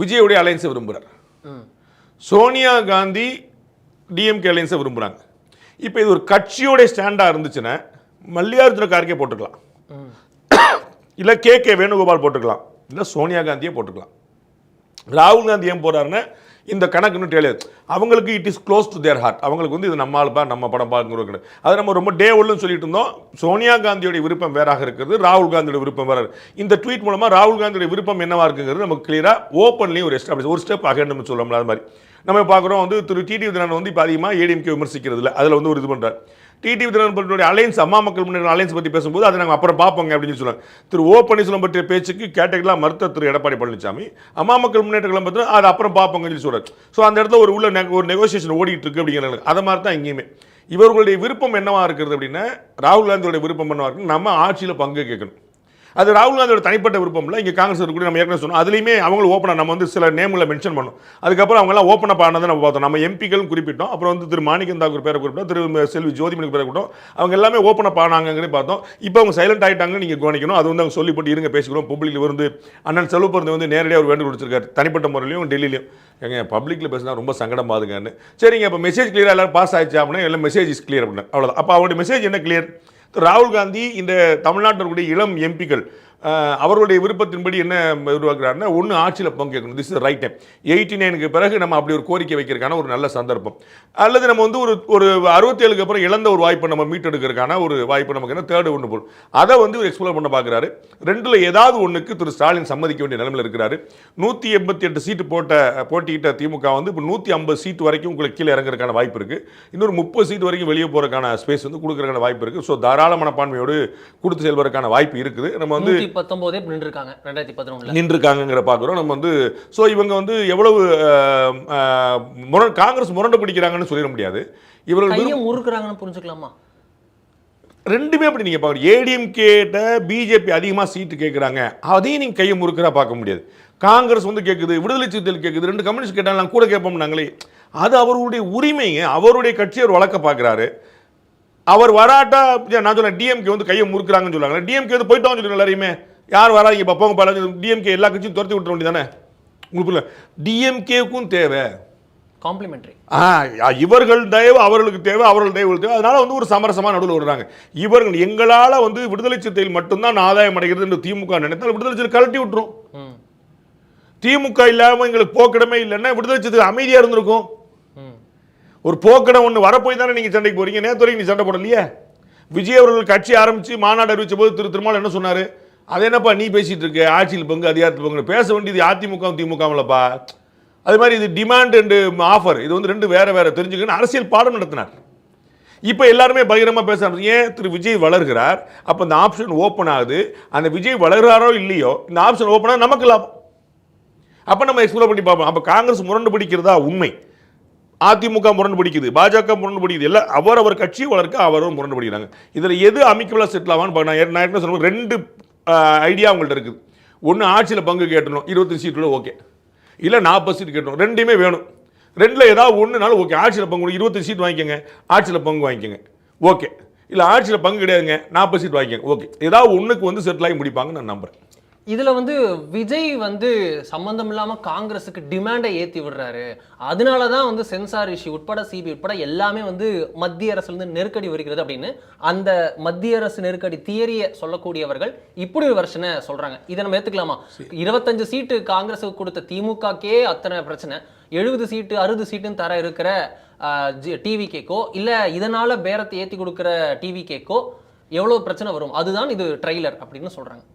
விஜயோடைய அலையன்ஸை விரும்புகிறார். சோனியா காந்தி டிஎம்கே அலையன்ஸை விரும்புகிறாங்க. இப்போ இது ஒரு கட்சியோடைய ஸ்டாண்டாக இருந்துச்சுன்னா மல்லிகார்ஜுன கார்கே போட்டுக்கலாம், இல்லை கே வேணுகோபால் போட்டுக்கலாம், இல்லை சோனியா காந்தியே போட்டுக்கலாம். ராகுல் காந்தி ஏன் போகிறாருன்னா இந்த கணக்கு இன்னும் தெரியாது. அவங்களுக்கு it is close to their heart. அவங்களுக்கு வந்து இது நம்ம ஆளுப்பா, நம்ம படம் பார்க்கணும். அதை நம்ம ரொம்ப டே ஒன்னு சொல்லிட்டு இருந்தோம். சோனியா காந்தியோட விருப்பம் வேறாக இருக்கிறது, ராகுல் காந்தியோட விருப்பம் வேற. இந்த ட்வீட் மூலமாக ராகுல் காந்தியோட விருப்பம் என்னவா இருக்குங்கிறது நமக்கு கிளியராக ஓப்பன்லேயும் ஒரு எஸ்டாப்ளிஷ், ஒரு ஸ்டெப் அகேண்ட் சொல்லலாம். அது மாதிரி நம்ம பார்க்குறோம் வந்து திரு டிடிவி தினகரன் வந்து இப்போ அதிகமாக ஏடிஎம்கே விமர்சிக்கிறது இல்லை, அதில் வந்து ஒரு இது பண்ணுறாரு. டிடிவி தினகரன் அலையன்ஸ், அம்மா மக்கள் முன்னேற்ற அலையன்ஸ் பற்றி பேசும்போது அதை நாங்கள் அப்புறம் பார்ப்போங்க அப்படின்னு சொல்லுவாங்க. திரு ஓ பன்னீர்செல்வம் பற்றிய பேச்சுக்கு கேட்டகரிலாம் மறுத்த திரு எடப்பாடி பழனிசாமி அம்மா மக்கள் முன்னேற்றம் பற்றி அதை அப்புறம் பார்ப்போங்கன்னு சொல்லி சொல்கிறார். ஸோ அந்த இடத்துல ஒரு நெகோசியேஷன் ஓடிட்டு இருக்கு அப்படிங்கிறது. அதை மாதிரி தான் இங்கேயுமே இவர்களுடைய விருப்பம் என்னவா இருக்கிறது அப்படின்னா, ராகுல் காந்தியோட விருப்பம் என்னவா இருக்கு, நம்ம ஆட்சியில் பங்கு கேட்கணும். அது ராகுல் காந்தியோட தனிப்பட்ட விருப்பம் இல்லை. இங்கே காங்கிரஸ் கூட நம்ம ஏற்கனவே சொன்னோம், அதுலேயுமே அவங்களும் ஓப்பனாக நம்ம வந்து சில நேமில் மென்ஷன் பண்ணோம். அதுக்கப்புறம் அவங்களாம் ஓப்பனாக ஆனதை நம்ம பார்த்தோம். நம்ம எம்பிக்களும் குறிப்பிட்டோம், அப்புறம் வந்து திரு மாணிக்கம் தாக்கூர் பேரை குறிப்பிட்டோம், திரு செல்வி ஜோதிமணிக்கு பேரை குறிப்பிட்டோம். அவங்க எல்லாமே ஓப்பனாக ஆனாங்கன்னு பார்த்தோம். இப்போ அவங்க சைலண்ட் ஆகிட்டாங்கன்னு நீங்கள் கவனிக்கணும். அது வந்து அவங்க சொல்லிப்பட்டு இருங்க பேசிக்கிறோம். பப்ளிக்கில் வந்து அண்ணன் செல்வப்பருந்து வந்து நேரடியாக ஒரு வேண்டு கொடுத்துருக்காரு, தனிப்பட்ட முறையிலையும் டெல்லியிலையும். எங்க பப்ளிக்கில் பேசினா ரொம்ப சங்கடம் பாதுங்கன்னு. சரிங்க, இப்போ மெசேஜ் கிளியராக எல்லாரும் பாஸ் ஆயிடுச்சு அப்படின்னா எல்லாம் மெசேஜ் இஸ் கிளியர் அப்படின்னு அவ்வளோதான். அப்போ அவருடைய மெசேஜ் என்ன கிளியர்? ராகுல் காந்தி இந்த தமிழ்நாட்டினுடைய இளம் எம்பிக்கள் அவர்களுடைய விருப்பத்தின்படி என்ன உருவாக்குறாருன்னா, ஒன்று ஆட்சியில் பங்கேற்கணும். This is right time. 89க்கு பிறகு நம்ம அப்படி ஒரு கோரிக்கை வைக்கிறதுக்கான ஒரு நல்ல சந்தர்ப்பம். அல்லது நம்ம வந்து ஒரு 67க்கு அப்புறம் இழந்த ஒரு வாய்ப்பை நம்ம மீட்டெடுக்கிறதுக்கான ஒரு வாய்ப்பு நமக்கு என்ன தேர்டு ஒன்று போல் அதை வந்து ஒரு எக்ஸ்ப்ளோர் பண்ண பார்க்குறாரு. ரெண்டில் ஏதாவது ஒன்றுக்கு திரு ஸ்டாலின் சம்மதிக்க வேண்டிய நிலைமையில் இருக்கிறாரு. 188 சீட்டு போட்டியிட்ட திமுக வந்து இப்போ 150 சீட்டு வரைக்கும் உங்களுக்கு கீழே இறங்குறதுக்கான வாய்ப்பு இருக்குது. இன்னொரு 30 சீட்டு வரைக்கும் வெளியே போகிறதுக்கான ஸ்பேஸ் வந்து கொடுக்குறதுக்கான வாய்ப்பு இருக்குது. ஸோ தாராள மனப்பான்மையோடு கொடுத்து செல்வதற்கான வாய்ப்பு இருக்குது. நம்ம வந்து 19 நின்றுருக்காங்க, 2011 நின்றுருக்காங்கிற பார்க்குறோம். நம்ம வந்து ஸோ இவங்க வந்து எவ்வளவு காங்கிரஸ் முரண்டு பிடிக்கிறாங்கன்னு சொல்லிட முடியாது. இவர்கள் முறுக்குறாங்கன்னு புரிஞ்சுக்கலாமா? ரெண்டுமே அப்படி நீங்கள் பார்க்கணும். ஏடிஎம்கேட்ட பிஜேபி அதிகமாக சீட்டு கேட்குறாங்க, அதையும் நீங்கள் கையை முறுக்கிறா பார்க்க முடியாது. காங்கிரஸ் வந்து கேட்குது, விடுதலை சிறுத்தைகள் கேட்குது, 2 கம்யூனிஸ்ட் கேட்டாலும் கூட கேட்போம் நாங்களே. அது அவருடைய உரிமைங்க, அவருடைய கட்சி அவர் வழக்க பார்க்குறாரு. அவர் வராட்டா நான் சொன்னேன் டிஎம்கே வந்து கையை முறுக்குறாங்கன்னு சொல்லுவாங்க. டிஎம்கே வந்து போயிட்டோம் சொல்லுங்க எல்லாரையுமே, யார் வராங்க இப்போ போங்க பாருங்க. டிஎம்கே எல்லா கட்சியும் துரத்தி விட்டுற வேண்டியதானே உங்களுக்கு? டிஎம்கேக்கும் தேவை காம்ப்ளிமெண்டரி. இவர்கள் தயவு அவர்களுக்கு தேவை, அவர்கள் தயவு தேவை. அதனால வந்து ஒரு சமரசமாக நடுவில் விடுறாங்க. இவர்கள் எங்களால் வந்து விடுதலை சிறுத்தைகள் மட்டும்தான் ஆதாயம் அடைகிறது என்று திமுக நினைத்தால் விடுதலை சிறுத்தை கழட்டி விட்டுரும். திமுக இல்லாமல் எங்களுக்கு போக்கிடமே இல்லைன்னா விடுதலை சிறுத்தை அமைதியாக இருந்திருக்கும். ஒரு போக்கிடம் ஒன்று வரப்போய் தானே நீங்கள் சண்டைக்கு போறீங்க. நேற்று வரைக்கும் நீ சண்டை போடலையே. விஜய் அவர்கள் கட்சி ஆரம்பித்து மாநாடு அறிவிச்ச போது திரு திருமாவளவன் என்ன சொன்னார்? அது என்னப்பா நீ பேசிட்டு இருக்க, ஆட்சியில் பங்கு அதிகாரத்தில் பங்கு பேச வேண்டியது அதிமுக திமுகவில்ப்பா. அது மாதிரி இது டிமாண்ட் அண்ட் ஆஃபர், இது வந்து 2 வேற வேற தெரிஞ்சுக்கணும். அரசியல் பாடம் நடத்தினார். இப்போ எல்லாருமே பகிரமாக பேசுறாங்க. ஏன் திரு விஜய் வளர்கிறார், அப்போ இந்த ஆப்ஷன் ஓப்பன் ஆகுது. அந்த விஜய் வளர்கிறாரோ இல்லையோ இந்த ஆப்ஷன் ஓப்பன் ஆகுது, நமக்கு லாபம். அப்போ நம்ம எக்ஸ்ப்ளோர் பண்ணி பார்ப்போம். அப்போ காங்கிரஸ் முரண்டு பிடிக்கிறதா உண்மை, அதிமுக முரண்டு பிடிக்குது, பாஜக முரண்டு பிடிக்குது, எல்லாம் அவர் கட்சியை வளர்க்க அவரும் முரண்டு பிடிக்கிறாங்க. இதில் எது அமிக்கபிளாக செட்டில் ஆவான்னு நான் ஏற்கனவே சொல்லுவேன். 2 ஐடியா அவங்கள்ட்ட இருக்குது. ஒன்று ஆட்சியில் பங்கு கேட்டணும், 25 சீட்டில் ஓகே, இல்லை 40 சீட் கேட்டணும், ரெண்டுமே வேணும். 2ல் ஏதாவது ஒன்றுனாலும் ஓகே. ஆட்சியில் பங்கு 25 சீட் வாங்கிக்கோங்க, ஆட்சியில் பங்கு வாங்கிக்கோங்க ஓகே. இல்லை ஆட்சியில் பங்கு கிடையாதுங்க, 40 சீட் வாங்கிக்கோங்க ஓகே. ஏதாவது ஒன்றுக்கு வந்து செட்டில் ஆகி முடிப்பாங்கன்னு நான் நம்புகிறேன். இதுல வந்து விஜய் வந்து சம்பந்தம் இல்லாம காங்கிரஸுக்கு டிமாண்டை ஏத்தி விடுறாரு. அதனாலதான் வந்து சென்சார் இஷ்யூ உட்பட சிபி உட்பட எல்லாமே வந்து மத்திய அரசுல இருந்து நெருக்கடி வருகிறது அப்படின்னு அந்த மத்திய அரசு நெருக்கடி தியரியை சொல்லக்கூடியவர்கள் இப்படி ஒரு வருஷனை சொல்றாங்க. இதை நம்ம ஏத்துக்கலாமா? 25 சீட்டு காங்கிரஸுக்கு கொடுத்த திமுகக்கே அத்தனை பிரச்சனை, 70 சீட்டு 60 சீட்டுன்னு தர இருக்கிற டிவிகேக்கோ இல்ல இதனால பேரத்தை ஏத்தி கொடுக்கிற டிவிகேக்கோ எவ்வளவு பிரச்சனை வரும்? அதுதான் இது ட்ரெய்லர் அப்படின்னு சொல்றாங்க.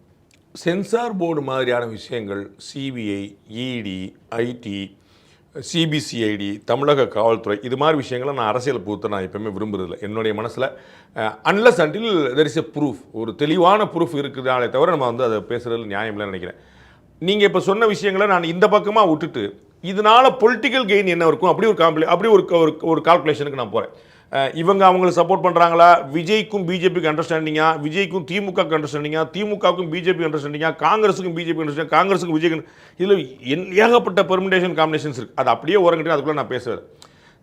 சென்சார் போர்டு மாதிரியான விஷயங்கள், சிபிஐ, இடி, ஐடி, சிபிசிஐடி, தமிழக காவல்துறை, இது மாதிரி விஷயங்களை நான் அரசியல் பூத்த நான் எப்பவுமே விரும்புறதில்லை. என்னுடைய மனசில் unless until there is a proof, ஒரு தெளிவான ப்ரூஃப் இருக்குதாலே தவிர நம்ம வந்து அதை பேசுகிறதுல நியாயம் இல்லைன்னு நினைக்கிறேன். நீங்கள் இப்போ சொன்ன விஷயங்களை நான் இந்த பக்கமாக விட்டுட்டு இதனால் பொலிட்டிக்கல் கெயின் என்ன இருக்கும் அப்படி ஒரு கால்குலேஷனுக்கு நான் போகிறேன். இவங்க அவங்களை சப்போர்ட் பண்ணுறாங்களா, விஜய்க்கும் பிஜேபிக்கு அண்டர்ஸ்டாண்டிங்கா, விஜய்க்கும் திமுகக்கு அண்டர்ஸ்டாண்டிங்கா, திமுகவுக்கும் பிஜேபி அண்டர்ஸ்டாண்டிங்கா, காங்கிரஸுக்கும் பிஜேபி அண்டர்ஸ்டாண்டிங், காங்கிரஸுக்கும் விஜய்க்கு, இதில் ஏகப்பட்ட பெர்மிடேஷன் காம்பினேஷன்ஸ் இருக்குது. அது அப்படியே ஓரங்கட்டி அதுக்குள்ளே நான் பேசுவேன்.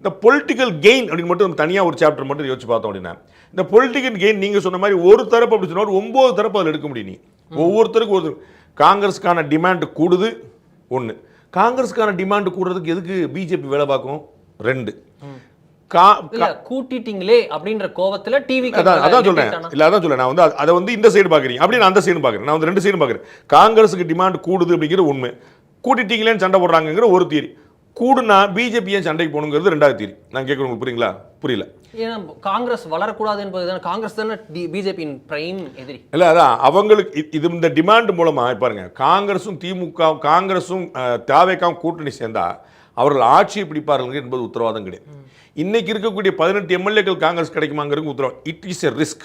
இந்த பொலிட்டிக்கல் கெயின் அப்படின்னு மட்டும் நம்ம தனியாக ஒரு சாப்டர் மட்டும் யோசிச்சு பார்த்தோம் அப்படின்னா, இந்த பொலிட்டிக்கல் கெயின் நீங்கள் சொன்ன மாதிரி ஒரு தரப்பு அப்படி சொன்னால் 9 தரப்பு அதில் எடுக்க முடியும். நீ ஒவ்வொருத்தருக்கும் காங்கிரஸுக்கான டிமாண்ட் கூடுது ஒன்று, காங்கிரஸுக்கான டிமாண்ட் கூடுறதுக்கு எதுக்கு பிஜேபி வேலை பார்க்கும்? 2 கூட்டிட்டீங்களே அப்படின்ற கோவத்துல டிவி அதான் சொல்றேன். இல்ல அதான் சொல்றேன். நான் வந்து அதை வந்து இந்த சைடு பாக்குறீங்க, அப்படி நான் அந்த சைடு பாக்குறேன். நான் வந்து 2 சைடு பாக்குறேன். காங்கிரஸுக்கு டிமாண்ட் கூடுது அப்படிங்கிற உண்மை, கூட்டிட்டீங்களேன்னு சண்டை போடுறாங்கிற ஒரு தியரி, கூடுனா பிஜேபி ஏன் சண்டைக்கு போகணுங்கிறது 2வது தியரி. நான் கேட்கணும், உங்களுக்கு புரியுங்களா? புரியல. ஏன்னா காங்கிரஸ் வளரக்கூடாது என்பதுதான், காங்கிரஸ் தானே பிஜேபியின் பிரைம் எதிரி. இல்ல அதான் அவங்களுக்கு இது இந்த டிமாண்ட் மூலமா பாருங்க, காங்கிரஸும் திமுக காங்கிரஸும் தாவேகாவும் கூட்டணி சேர்ந்தா அவர்கள் ஆட்சியை பிடிப்பார்கள் என்பது உத்தரவாதம் கிடையாது. இன்னைக்கு இருக்கக்கூடிய 18 எம்எல்ஏக்கள் காங்கிரஸ் கிடைக்குமாங்கிறது உத்தரவாதம். It is a risk.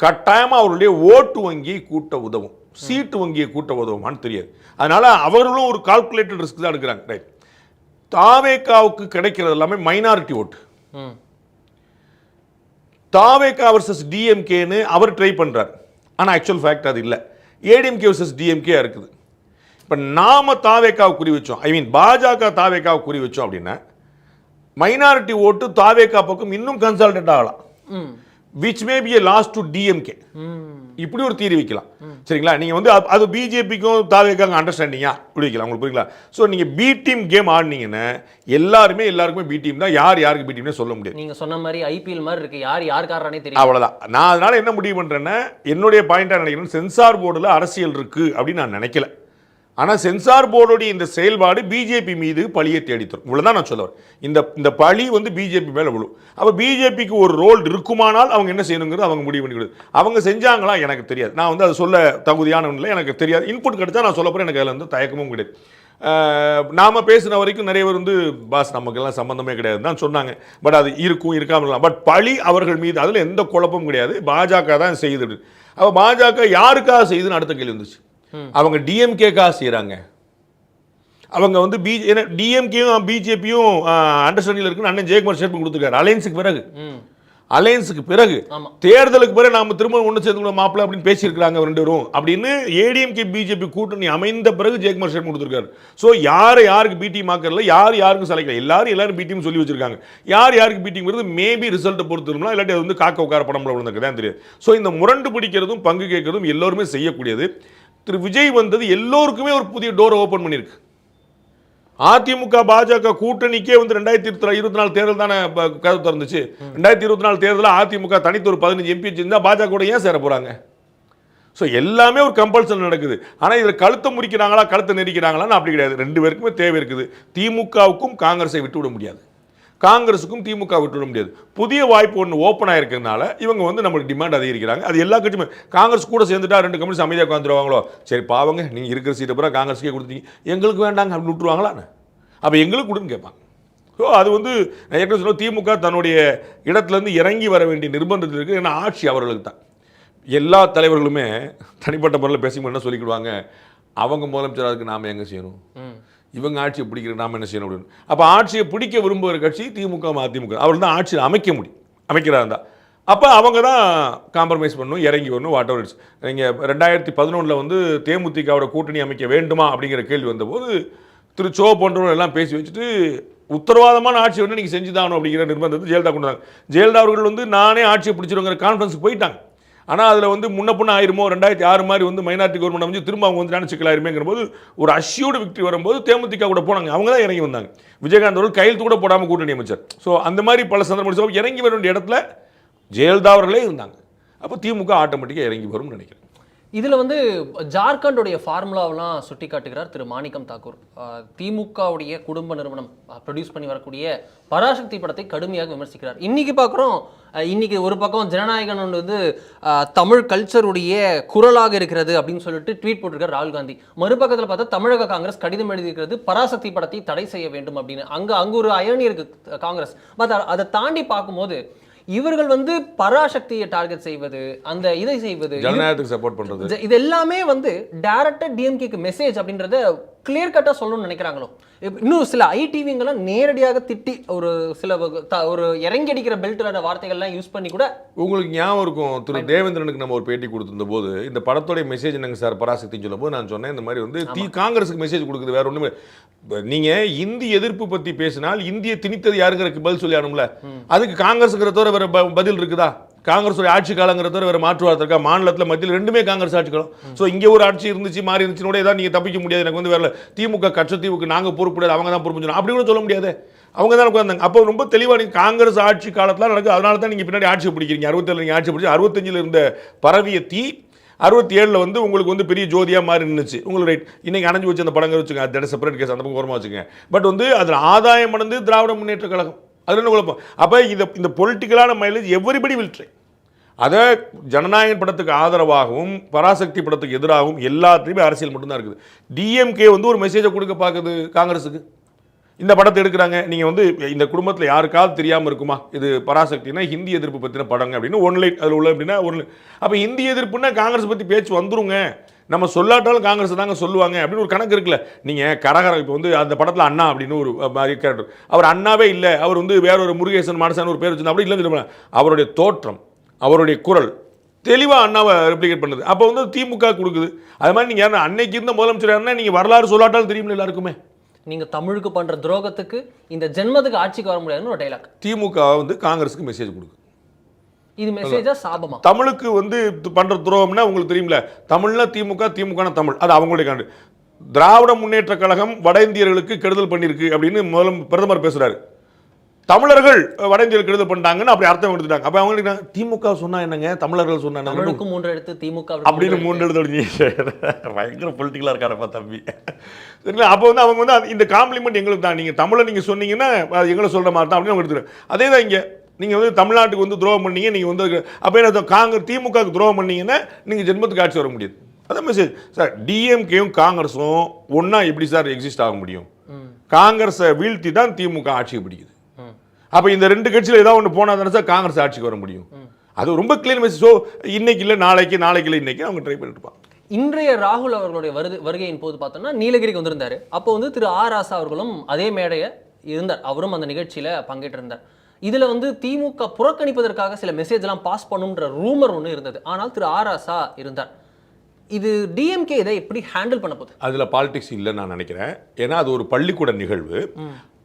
கட்டாயமாக அவருடைய ஓட்டு வங்கியை கூட்ட உதவும், சீட்டு வங்கியை கூட்ட உதவுமான்னு தெரியாது. அதனால அவர்களும் ஒரு கால்குலேட்டட் ரிஸ்க் தான் எடுக்கிறாங்க. ரைட். தாவேகாவுக்கு கிடைக்கிறது எல்லாமே மைனாரிட்டி ஓட்டு. தாவேகா வர்சஸ் டிஎம்கேன்னு அவர் ட்ரை பண்றார். ஆனால் ஆக்சுவல் ஃபேக்ட் அது இல்லை. ஏடிஎம்கே வர்சஸ் டிஎம்கே இருக்குது. இப்போ நாம தாவேகாவை குறி வச்சோம், ஐ மீன் பாஜக தாவேகாவை குறி வச்சோம் அப்படின்னா மைனாரிட்டி ஓட்டு தாவேகா பக்கம் இன்னும் கன்சால்டேட் ஆகலாம், which may be a loss to DMK. இப்படி ஒரு தீர்வு வைக்கலாம். சரிங்களா? நீங்க வந்து அது பிஜேபிக்கும் தாவேகாக்கும் அண்டர்ஸ்டாண்டிங்கா இப்படி வைக்கலாம். உங்களுக்கு புரியுங்களா? ஸோ நீங்க பி டீம் கேம் ஆடினீங்கன்னா எல்லாருக்குமே பி டீம் தான். யாருக்கு பி டீம்னே சொல்ல முடியாது. நீங்க சொன்ன மாதிரி ஐபிஎல் மாதிரி இருக்கு, யாருக்காரனே தெரியும். அவ்வளவுதான். நான் அதனால என்ன முடிவு பண்றேன்னா, என்னுடைய பாயிண்டா நினைக்கிறேன், சென்சார் போர்டுல அரசியல் இருக்கு அப்படின்னு நான் நினைக்கல. ஆனால் சென்சார் போர்டுடைய இந்த செயல்பாடு பிஜேபி மீது பழியை தேடித்தரும். இவ்வளவுதான் நான் சொல்லுவேன். இந்த பழி வந்து பிஜேபி மேல விழும். அப்போ பிஜேபிக்கு ஒரு ரோல் இருக்குமானால் அவங்க என்ன செய்யணுங்கிறது அவங்க முடிவு பண்ணிக்கிறது. அவங்க செஞ்சாங்களா எனக்கு தெரியாது. நான் வந்து அதை சொல்ல தகுதியான இல்லை, எனக்கு தெரியாது. இன்புட் கிடைச்சா நான் சொல்ல போகிறேன். எனக்கு அதில் வந்து தயக்கமும் கிடையாது. நாம பேசின வரைக்கும் நிறைய பேர் வந்து பாஸ் நமக்கெல்லாம் சம்பந்தமே கிடையாது தான் சொன்னாங்க. பட் அது இருக்காமல் இருக்கலாம். பட் பழி அவர்கள் மீது, அதில் எந்த குழப்பமும் கிடையாது. பாஜக தான் செய்யுது. அப்போ பாஜக யாருக்காக செய்யுதுன்னு அடுத்த கேள்வி வந்துச்சு. அவங்க டிஎம்கேக்காக செய்கிறாங்க. அவங்க வந்து டிஎம்கேயும் பிஜேபியும் அண்டர்ஸ்டாண்டிங் இருக்குன்னு அண்ணன் ஜெயக்குமார் ஸ்டேட்மெண்ட் கொடுத்துருக்காரு. அலையன்ஸுக்கு பிறகு தேர்தலுக்கு பிறகு நாம திரும்ப ஒன்று சேர்ந்து மாப்பிள்ள அப்படின்னு பேசியிருக்கிறாங்க 2 பேரும் அப்படின்னு ஏடிஎம்கே பிஜேபி கூட்டணி அமைந்த பிறகு ஜெயக்குமார் ஸ்டேட்மெண்ட் கொடுத்துருக்காரு. ஸோ யாருக்கு பிடிஎம் ஆக்கல, யாருக்கும் சலைக்கல, எல்லாரும் பிடிஎம் சொல்லி வச்சிருக்காங்க. யாருக்கு பிடிஎம் மேபி ரிசல்ட்டை பொறுத்து இருக்கலாம், இல்லாட்டி அது வந்து காக்க உட்கார படம் தான் தெரியாது. ஸோ இந்த முரண்டு பிடிக்கிறதும் பங்கு கேட்கறதும் எல்லோருமே செய்யக்கூடியது. திரு விஜய் வந்தது எல்லோருக்குமே ஒரு புதிய டோரை ஓப்பன் பண்ணியிருக்கு. அதிமுக பாஜக கூட்டணிக்கே வந்து 2024 தேர்தல் தானே கதவு திறந்துச்சு. 2024 தேர்தலில் அதிமுக தனித்து ஒரு 15 எம்பி இருந்தால் பாஜக கூட ஏன் சேர போறாங்க? ஸோ எல்லாமே ஒரு கம்பல்சன் நடக்குது. ஆனால் இதில் கழுத்தை முறிக்கிறாங்களா, கழுத்தை நெரிக்கிறாங்களான்னு அப்படி கிடையாது. 2 பேருக்குமே தேவை இருக்குது. திமுகவுக்கும் காங்கிரஸை விட்டு விட முடியாது, காங்கிரஸுக்கும் திமுக விட்டுவிட முடியாது. புதிய வாய்ப்பு ஒன்று ஓப்பன் ஆயிருக்கிறதுனால இவங்க வந்து நம்மளுக்கு டிமாண்ட் அதிகரிக்கிறாங்க. அது எல்லா கட்சியுமே, காங்கிரஸ் கூட சேர்ந்துட்டா 2 கம்யூனிஸ்ட் அமைதியாக உட்காந்துருவாங்களோ, சரி பாவங்க நீங்கள் இருக்கிற சீட்டை பூரா காங்கிரஸுக்கே கொடுத்தீங்க, எங்களுக்கு வேண்டாங்க அப்படின்னு விட்டுருவாங்களான்னு. அப்போ எங்களுக்கு கொடுன்னு கேட்பாங்க. ஸோ அது வந்து நான் ஏற்கனவே சொல்ல, திமுக தன்னுடைய இடத்துலேருந்து இறங்கி வர வேண்டிய நிர்பந்தத்தில் இருக்குது. ஏன்னா ஆட்சி அவர்களுக்கு தான். எல்லா தலைவர்களுமே தனிப்பட்ட முறையில் பேசிக்கணும் என்ன சொல்லிக்கிடுவாங்க, அவங்க முதலமைச்சராக நாம் எங்கே செய்யணும், இவங்க ஆட்சியை பிடிக்கிற நாம் என்ன செய்யணும் அப்படின்னு. அப்போ ஆட்சியை பிடிக்க விரும்புகிற கட்சி திமுக அதிமுக, அவர்கள் தான் ஆட்சியை அமைக்கிறா இருந்தால் அப்போ அவங்க தான் காம்ப்ரமைஸ் பண்ணணும், இறங்கி வரணும், வாட் எவர் இட்ஸ். நீங்கள் 2011 வந்து தேமுதிகவோட கூட்டணி அமைக்க வேண்டுமா அப்படிங்கிற கேள்வி வந்தபோது திரு சோ போன்றவர்கள் எல்லாம் பேசி வச்சுட்டு உத்தரவாதமான ஆட்சி வந்து நீங்கள் செஞ்சுதானோ அப்படிங்கிற நிர்பந்தத்தை ஜெயலலிதா கொண்டு வந்தாங்க. ஜெயலலிதா அவர்கள் வந்து நானே ஆட்சியை பிடிச்சிருங்கிற கான்ஃபரன்ஸுக்கு போயிட்டாங்க. ஆனால் அதில் வந்து முன்ன ஆயிருமோ 2006 மாதிரி வந்து மைனாரிட்டி கவர்மெண்ட் அமைஞ்சு திரும்ப அவங்க வந்து சிக்கலாயிருமேங்கிற போது ஒரு அஷ்யூர்டு விக்டரி வரும்போது தேமுதிக கூட போனாங்க. அவங்க தான் இறங்கி வந்தாங்க. விஜயகாந்த் அவர்கள் கையெழுத்து கூட போடாமல் கூட்டணி அமைச்சர். ஸோ அந்த மாதிரி பல சந்தர்ப்பம் இறங்கி வர வேண்டிய இடத்துல ஜெயலலிதா அவர்களே இருந்தாங்க. அப்போ திமுக ஆட்டோமேட்டிக்காக இறங்கி வரும்னு நினைக்கிறேன். இதில் வந்து ஜார்க்கண்டுடைய ஃபார்முலாவெல்லாம் சுட்டி காட்டுகிறார் திரு மாணிக்கம் தாக்கூர். திமுகவுடைய குடும்ப நிறுவனம் ப்ரொடியூஸ் பண்ணி வரக்கூடிய பராசக்தி படத்தை கடுமையாக விமர்சிக்கிறார். இன்னைக்கு பார்க்குறோம், இன்னைக்கு ஒரு பக்கம் ஜனநாயகன் வந்து தமிழ் கல்ச்சருடைய குரலாக இருக்கிறது அப்படின்னு சொல்லிட்டு ட்வீட் போட்டிருக்கார் ராகுல் காந்தி. மறுபக்கத்தில் பார்த்தா தமிழக காங்கிரஸ் கடிதம் எழுதியிருக்கிறது பராசக்தி படத்தை தடை செய்ய வேண்டும் அப்படின்னு. அங்கே ஒரு அயணி இருக்கு காங்கிரஸ். பட் அதை தாண்டி பார்க்கும்போது இவர்கள் வந்து பராசக்தியை டார்கெட் செய்வது, அந்த இதை செய்வது, ஜனநாயகத்துக்கு சப்போர்ட் பண்றது, இது எல்லாமே வந்து டைரக்டா டிஎம்கேக்கு மெசேஜ் அப்படின்றத கிளியர் கட்டா சொல்லணும்னு நினைக்கிறாங்களோ. இன்னும் சில ஐடிவிங்கெல்லாம் நேரடியாக திட்டி ஒரு இறங்கி அடிக்கிற பெல்ட்ல வார்த்தைகள்லாம் யூஸ் பண்ணி கூட. உங்களுக்கு ஞாபகம் இருக்கும், திரு தேவேந்திரனுக்கு நம்ம ஒரு பேட்டி கொடுத்திருந்த போது இந்த படத்தோடைய மெசேஜ் என்னங்க சார் பராசக்தின்னு சொல்லும் போது நான் சொன்னேன், இந்த மாதிரி வந்து காங்கிரஸுக்கு மெசேஜ் கொடுக்குது, வேற ஒண்ணுமே. நீங்க இந்தி எதிர்ப்பு பத்தி பேசினால் இந்திய திணித்தது யாருங்கிறதுக்கு பதில் சொல்லி ஆகணும்ல. அதுக்கு காங்கிரஸுங்கிற தவிர வேற பதில் இருக்குதா? காங்கிரஸோட ஆட்சி காலங்கிறத வேறு மாற்று வார்த்தை இருக்கா? மாநிலத்தில் மத்தியில் ரெண்டுமே காங்கிரஸ் ஆட்சி காலம். ஸோ இங்கே ஒரு ஆட்சி இருந்துச்சு மாறி இருந்துச்சுனோட ஏதாவது நீங்கள் தப்பிக்க முடியாது. எனக்கு வந்து வேற திமுக கட்சத்தீவுக்கு நாங்கள் பொறுப்பு, அவங்க தான் பொறுப்பு அப்படி கூட சொல்ல முடியாது. அவங்க தான் உட்காந்தாங்க. அப்போ ரொம்ப தெளிவாக நீங்கள் காங்கிரஸ் ஆட்சி காலத்தில் நடக்குது. அதனால தான் நீங்கள் பின்னாடி ஆட்சி பிடிக்கிறீங்க. 67 நீங்கள் ஆட்சி பிடிச்சி 65 இருந்த பரவிய தீ 67 வந்து உங்களுக்கு வந்து பெரிய ஜோதியாக மாறி நின்றுச்சு. உங்களுக்கு ரைட் இன்னைக்கு அணைஞ்சு வச்சு அந்த படங்கள் வச்சுங்க, அது செப்பரேட் கேஸ், அந்த பக்கம் ஓரமாக வச்சுங்க. பட் வந்து அதில் ஆதாயம் அடைந்து திராவிட முன்னேற்ற கழகம், அது என்ன குழப்பம்? அப்போ இந்த பொலிட்டிக்கலான மைலேஜ் எவ்ரிபடி வில் ட்ரை. அதை ஜனநாயகன் படத்துக்கு ஆதரவாகவும் பராசக்தி படத்துக்கு எதிராகவும் எல்லாத்துலேயுமே அரசியல் மட்டும்தான் இருக்குது. டிஎம்கே வந்து ஒரு மெசேஜை கொடுக்க பார்க்குது காங்கிரஸுக்கு. இந்த படத்தை எடுக்கிறாங்க, நீங்கள் வந்து இந்த குடும்பத்தில் யாருக்காவது தெரியாமல் இருக்குமா இது பராசக்தினா ஹிந்தி எதிர்ப்பு பற்றின படங்க அப்படின்னு ஒன்லைன் அதில் உள்ள அப்படின்னா ஒன்று. அப்போ ஹிந்தி எதிர்ப்புன்னா காங்கிரஸ் பற்றி பேச்சு வந்துருங்க, நம்ம சொல்லாட்டாலும் காங்கிரஸ் தாங்க சொல்லுவாங்க அப்படின்னு ஒரு கணக்கு இருக்குல்ல. நீங்கள் கரகர இப்போ வந்து அந்த படத்தில் அண்ணா அப்படின்னு ஒரு கேரக்டர், அவர் அண்ணாவே இல்லை, அவர் வந்து வேற ஒரு முருகேசன் மாடசான ஒரு பேர் வச்சிருந்தா அப்படி இல்லைன்னு அவருடைய தோற்றம் அவருடைய குரல் தெளிவாக அண்ணாவை ரெப்ளிகேட் பண்ணுது. அப்போ வந்து திமுக கொடுக்குது. அது மாதிரி நீங்கள் யாரும் அன்னைக்கு இருந்த முதலமைச்சர் யாருன்னா நீங்கள் வரலாறு சொல்லாட்டாலும் தெரியுமில்ல எல்லாருக்குமே. நீங்க தமிழுக்கு பண்ற துரோகத்துக்கு இந்த ஜென்மத்துக்கு ஆட்சிக்கு வர முடியாதுன்னு ஒரு டைலாக். திமுக வந்து காங்கிரஸுக்கு மெசேஜ் கொடுக்குது. இது மெசேஜா சாபமா? தமிழுக்கு வந்து பண்ற துரோகம்னா உங்களுக்கு தெரியுமில்ல, தமிழ்னா திமுக, திமுக தமிழ், அது அவங்களுடைய கண்டு. திராவிட முன்னேற்ற கழகம் வட இந்தியர்களுக்கு கெடுதல் பண்ணியிருக்கு அப்படின்னு பிரதமர் பேசுறாரு. தமிழர்கள் வட இந்தியர்கள் கெடுதல் பண்ணிட்டாங்கன்னு அப்படி அர்த்தம் எடுத்துட்டாங்க. அப்போ அவங்க திமுக சொன்னா என்னங்க, தமிழர்கள் சொன்னா என்ன, 3 எழுத்து திமுக அப்படின்னு 3 எழுத்து பயங்கர பொலிட்டிக்கலா இருக்காரப்பா தம்பி. சரிங்களா? அப்போ வந்து அவங்க வந்து இந்த காம்ப்ளிமெண்ட் எங்களுக்கு தான், நீங்க தமிழை நீங்க சொன்னீங்கன்னா அது எங்களை சொல்ற மாதிரி தான் அப்படின்னு அவங்க எடுத்துருக்காங்க. அதே தான் இங்கே நீங்கள் வந்து தமிழ்நாட்டுக்கு வந்து துரோகம் பண்ணீங்க, நீங்கள் வந்து அப்போ என்ன காங்கிரஸ் திமுகவுக்கு துரோகம் பண்ணீங்கன்னா நீங்கள் ஜென்மத்துக்கு ஆட்சி வர முடியாது. அதான் மெசேஜ் சார். டிஎம்கேயும் காங்கிரஸும் ஒன்றா எப்படி சார் எக்ஸிஸ்ட் ஆக முடியும்? காங்கிரஸை வீழ்த்தி தான் திமுக ஆட்சியை பிடிக்குது. அப்போ இந்த 2 கட்சியில் ஏதாவது ஒன்று போனால் தானே சார் காங்கிரஸ் ஆட்சிக்கு வர முடியும். அது ரொம்ப கிளியர் மெசேஜ். ஸோ இன்னைக்கு இல்லை நாளைக்கு, நாளைக்கு இல்லை இன்னைக்கு அவங்க ட்ரை பண்ணிட்டு இருப்பாங்க. இன்றைய ராகுல் அவர்களுடைய வருகையின் போது பார்த்தோம்னா நீலகிரிக்கு வந்திருந்தாரு. அப்போ வந்து திரு ஆர் ராசா அவர்களும் அதே மேடையை இருந்தார், அவரும் அந்த நிகழ்ச்சியில் பங்கேற்றிருந்தார். இதுல வந்து திமுக புறக்கணிப்பதற்காக சில மெசேஜ் எல்லாம் பாஸ் பண்ணுன்ற ரூமர் ஒன்று இருந்தது. ஆனால் திரு ஆர் ராசா இருந்தார். இது டிஎம்கே இதை எப்படி ஹேண்டில் பண்ண போகுது? அதுல பாலிடிக்ஸ் இல்லைன்னு நான் நினைக்கிறேன். ஏன்னா அது ஒரு பள்ளிக்கூட நிகழ்வு.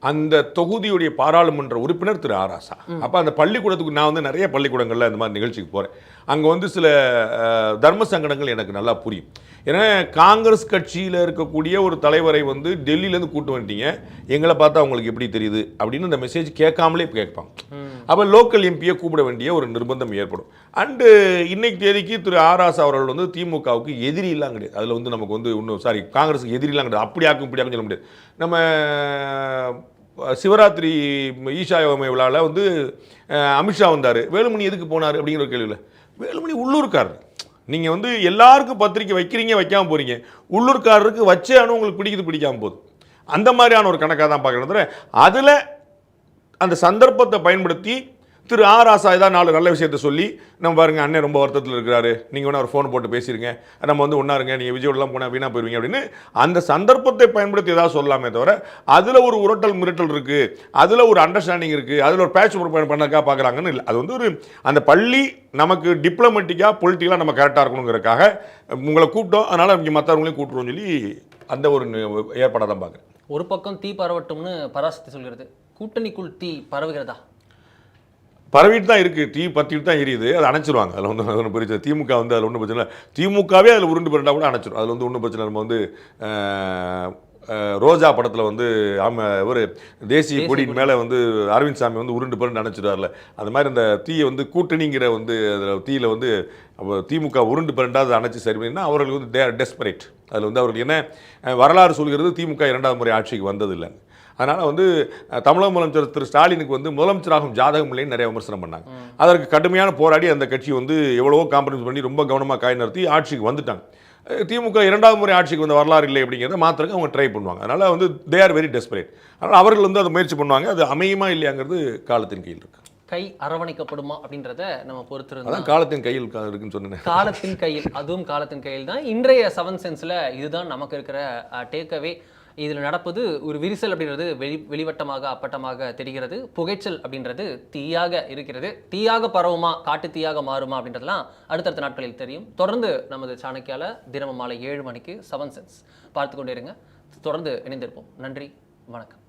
அந்த தொகுதியுடைய பாராளுமன்ற உறுப்பினர் திரு ஆர் ராசா. அப்போ அந்த பள்ளிக்கூடத்துக்கு நான் வந்து நிறைய பள்ளிக்கூடங்களில் இந்த மாதிரி நிகழ்ச்சிக்கு போகிறேன். அங்கே வந்து சில தர்ம சங்கடங்கள் எனக்கு நல்லா புரியும். ஏன்னா காங்கிரஸ் கட்சியில் இருக்கக்கூடிய ஒரு தலைவரை வந்து டெல்லியிலேருந்து கூட்டு வந்துட்டீங்க, எங்களை பார்த்தா அவங்களுக்கு எப்படி தெரியுது அப்படின்னு இந்த மெசேஜ் கேட்காமலே கேட்பாங்க. அப்போ லோக்கல் எம்பியை கூப்பிட வேண்டிய ஒரு நிர்பந்தம் ஏற்படும். அண்டு இன்னைக்கு தேதிக்கு திரு ஆர் ராசா அவர்கள் வந்து திமுகவுக்கு எதிரிலாம் கிடையாது. அதில் வந்து நமக்கு வந்து இன்னும் காங்கிரஸுக்கு எதிரிலாம் கிடையாது. அப்படி ஆக்கும் இப்படி ஆக்கும் சொல்ல முடியாது. நம்ம சிவராத்திரி ஈஷா யோகமை விழாவில் வந்து அமித்ஷா வந்தார். வேலுமணி எதுக்கு போனார் அப்படிங்கிற கேள்வியில், வேலுமணி உள்ளூர்காரர். நீங்கள் வந்து எல்லாருக்கும் பத்திரிக்கை வைக்கிறீங்க, வைக்காமல் போகிறீங்க. உள்ளூர்காரருக்கு வச்சே ஆனால் உங்களுக்கு பிடிக்குது பிடிக்காமல் போகுது. அந்த மாதிரியான ஒரு கணக்காக தான் பார்க்குறது. அதில் அந்த சந்தர்ப்பத்தை பயன்படுத்தி திரு ஆர் ராசா ஏதாவது 4 நல்ல விஷயத்தை சொல்லி, நம்ம பாருங்கள் அண்ணன் ரொம்ப வருத்தத்தில் இருக்கிறாரு, நீங்கள் வேணா ஒரு ஃபோன் போட்டு பேசிடுங்க, நம்ம வந்து ஒன்றாருங்க, நீங்கள் விஜயோடலாம் போனால் வீணாக போயிருவீங்க அப்படின்னு அந்த சந்தர்ப்பத்தை பயன்படுத்தி ஏதாவது சொல்லலாமே தவிர அதில் ஒரு உரட்டல் மிரட்டல் இருக்குது, அதில் ஒரு அண்டர்ஸ்டாண்டிங் இருக்குது, அதில் ஒரு பேட்ச் பண்ணக்கா பார்க்குறாங்கன்னு இல்லை. அது வந்து ஒரு அந்த பள்ளி நமக்கு டிப்ளமேட்டிக்காக பொலிட்டிக்கலாக நம்ம கரெக்டாக இருக்கணுங்கிறதுக்காக உங்களை கூப்பிட்டோம், அதனால் இங்கே மற்றவங்களையும் கூப்பிட்டுருவோம் சொல்லி அந்த ஒரு ஏற்பாடாக தான் பார்க்குறேன். ஒரு பக்கம் தீ பரவட்டும்னு பராசக்தி சொல்கிறது, கூட்டணிக்குள் தீ பரவுகிறதா? பரவிட்டு தான் இருக்குது, தீ பற்றிட்டு தான் எரியுது, அதை அணைச்சிருவாங்க. அதில் வந்து ஒன்றும் பிரச்சனை. திமுக வந்து அதில் ஒன்றும் பிரச்சனை இல்லை. திமுகவே அதில் உருண்டு பிறண்டா கூட அணைச்சிடும். அதில் வந்து ஒன்றும் பிரச்சனை. நம்ம வந்து ரோஜா படத்தில் வந்து ஒரு தேசிய கொடியின் மேலே வந்து அரவிந்த் சாமி வந்து உருண்டு பிறண்டு அணைச்சிடுவார்ல, அது மாதிரி அந்த தீயை வந்து கூட்டணிங்கிற வந்து அதில் தீயில் வந்து திமுக உருண்டு பிறண்டாது அணைச்சி சரி பண்ணினா அவர்களுக்கு வந்து டெஸ்பரேட். அதில் வந்து அவர்களுக்கு என்ன வரலாறு சொல்கிறது, திமுக 2வது முறை ஆட்சிக்கு வந்ததில்லை. அதனால் வந்து தமிழக முதலமைச்சர் திரு ஸ்டாலினுக்கு வந்து முதலமைச்சராகும் ஜாதகம் இல்லைன்னு நிறைய விமர்சனம் பண்ணாங்க. அதற்கு கடுமையான போராடி அந்த கட்சி வந்து எவ்வளவோ காம்ப்ரமைஸ் பண்ணி ரொம்ப கவனமாக காய் நிறுத்தி ஆட்சிக்கு வந்துட்டாங்க. திமுக 2வது முறை ஆட்சிக்கு வந்த வரலாறு இல்லை அப்படிங்கிறத மாத்திரக்கு அவங்க ட்ரை பண்ணுவாங்க. அதனால் வந்து தே ஆர் வெரி டெஸ்பரேட். அதனால் அவர்கள் வந்து அதை முயற்சி பண்ணுவாங்க. அது அமையுமா இல்லையாங்கிறது காலத்தின் கையில் இருக்கு. கை அரவணைக்கப்படுமா அப்படின்றத நம்ம பொறுத்திருந்தோம். காலத்தின் கையில் இருக்குன்னு சொன்னேன். காலத்தின் கையில், அதுவும் காலத்தின் கையில் தான். இன்றைய 7 சென்ஸில் இதுதான் நமக்கு இருக்கிற டேக்அவே. இதில் நடப்பது ஒரு விரிசல் அப்படின்றது வெளிவட்டமாக அப்பட்டமாக தெரிகிறது. புகைச்சல் அப்படின்றது தீயாக இருக்கிறது. தீயாக பரவுமா, காட்டு தீயாக மாறுமா அப்படின்றதெல்லாம் அடுத்தடுத்த நாட்களில் தெரியும். தொடர்ந்து நமது சாணக்கியால தினமும் மாலை 7 மணிக்கு 7 சென்ஸ் பார்த்து கொண்டே இருங்க. தொடர்ந்து இணைந்திருப்போம். நன்றி, வணக்கம்.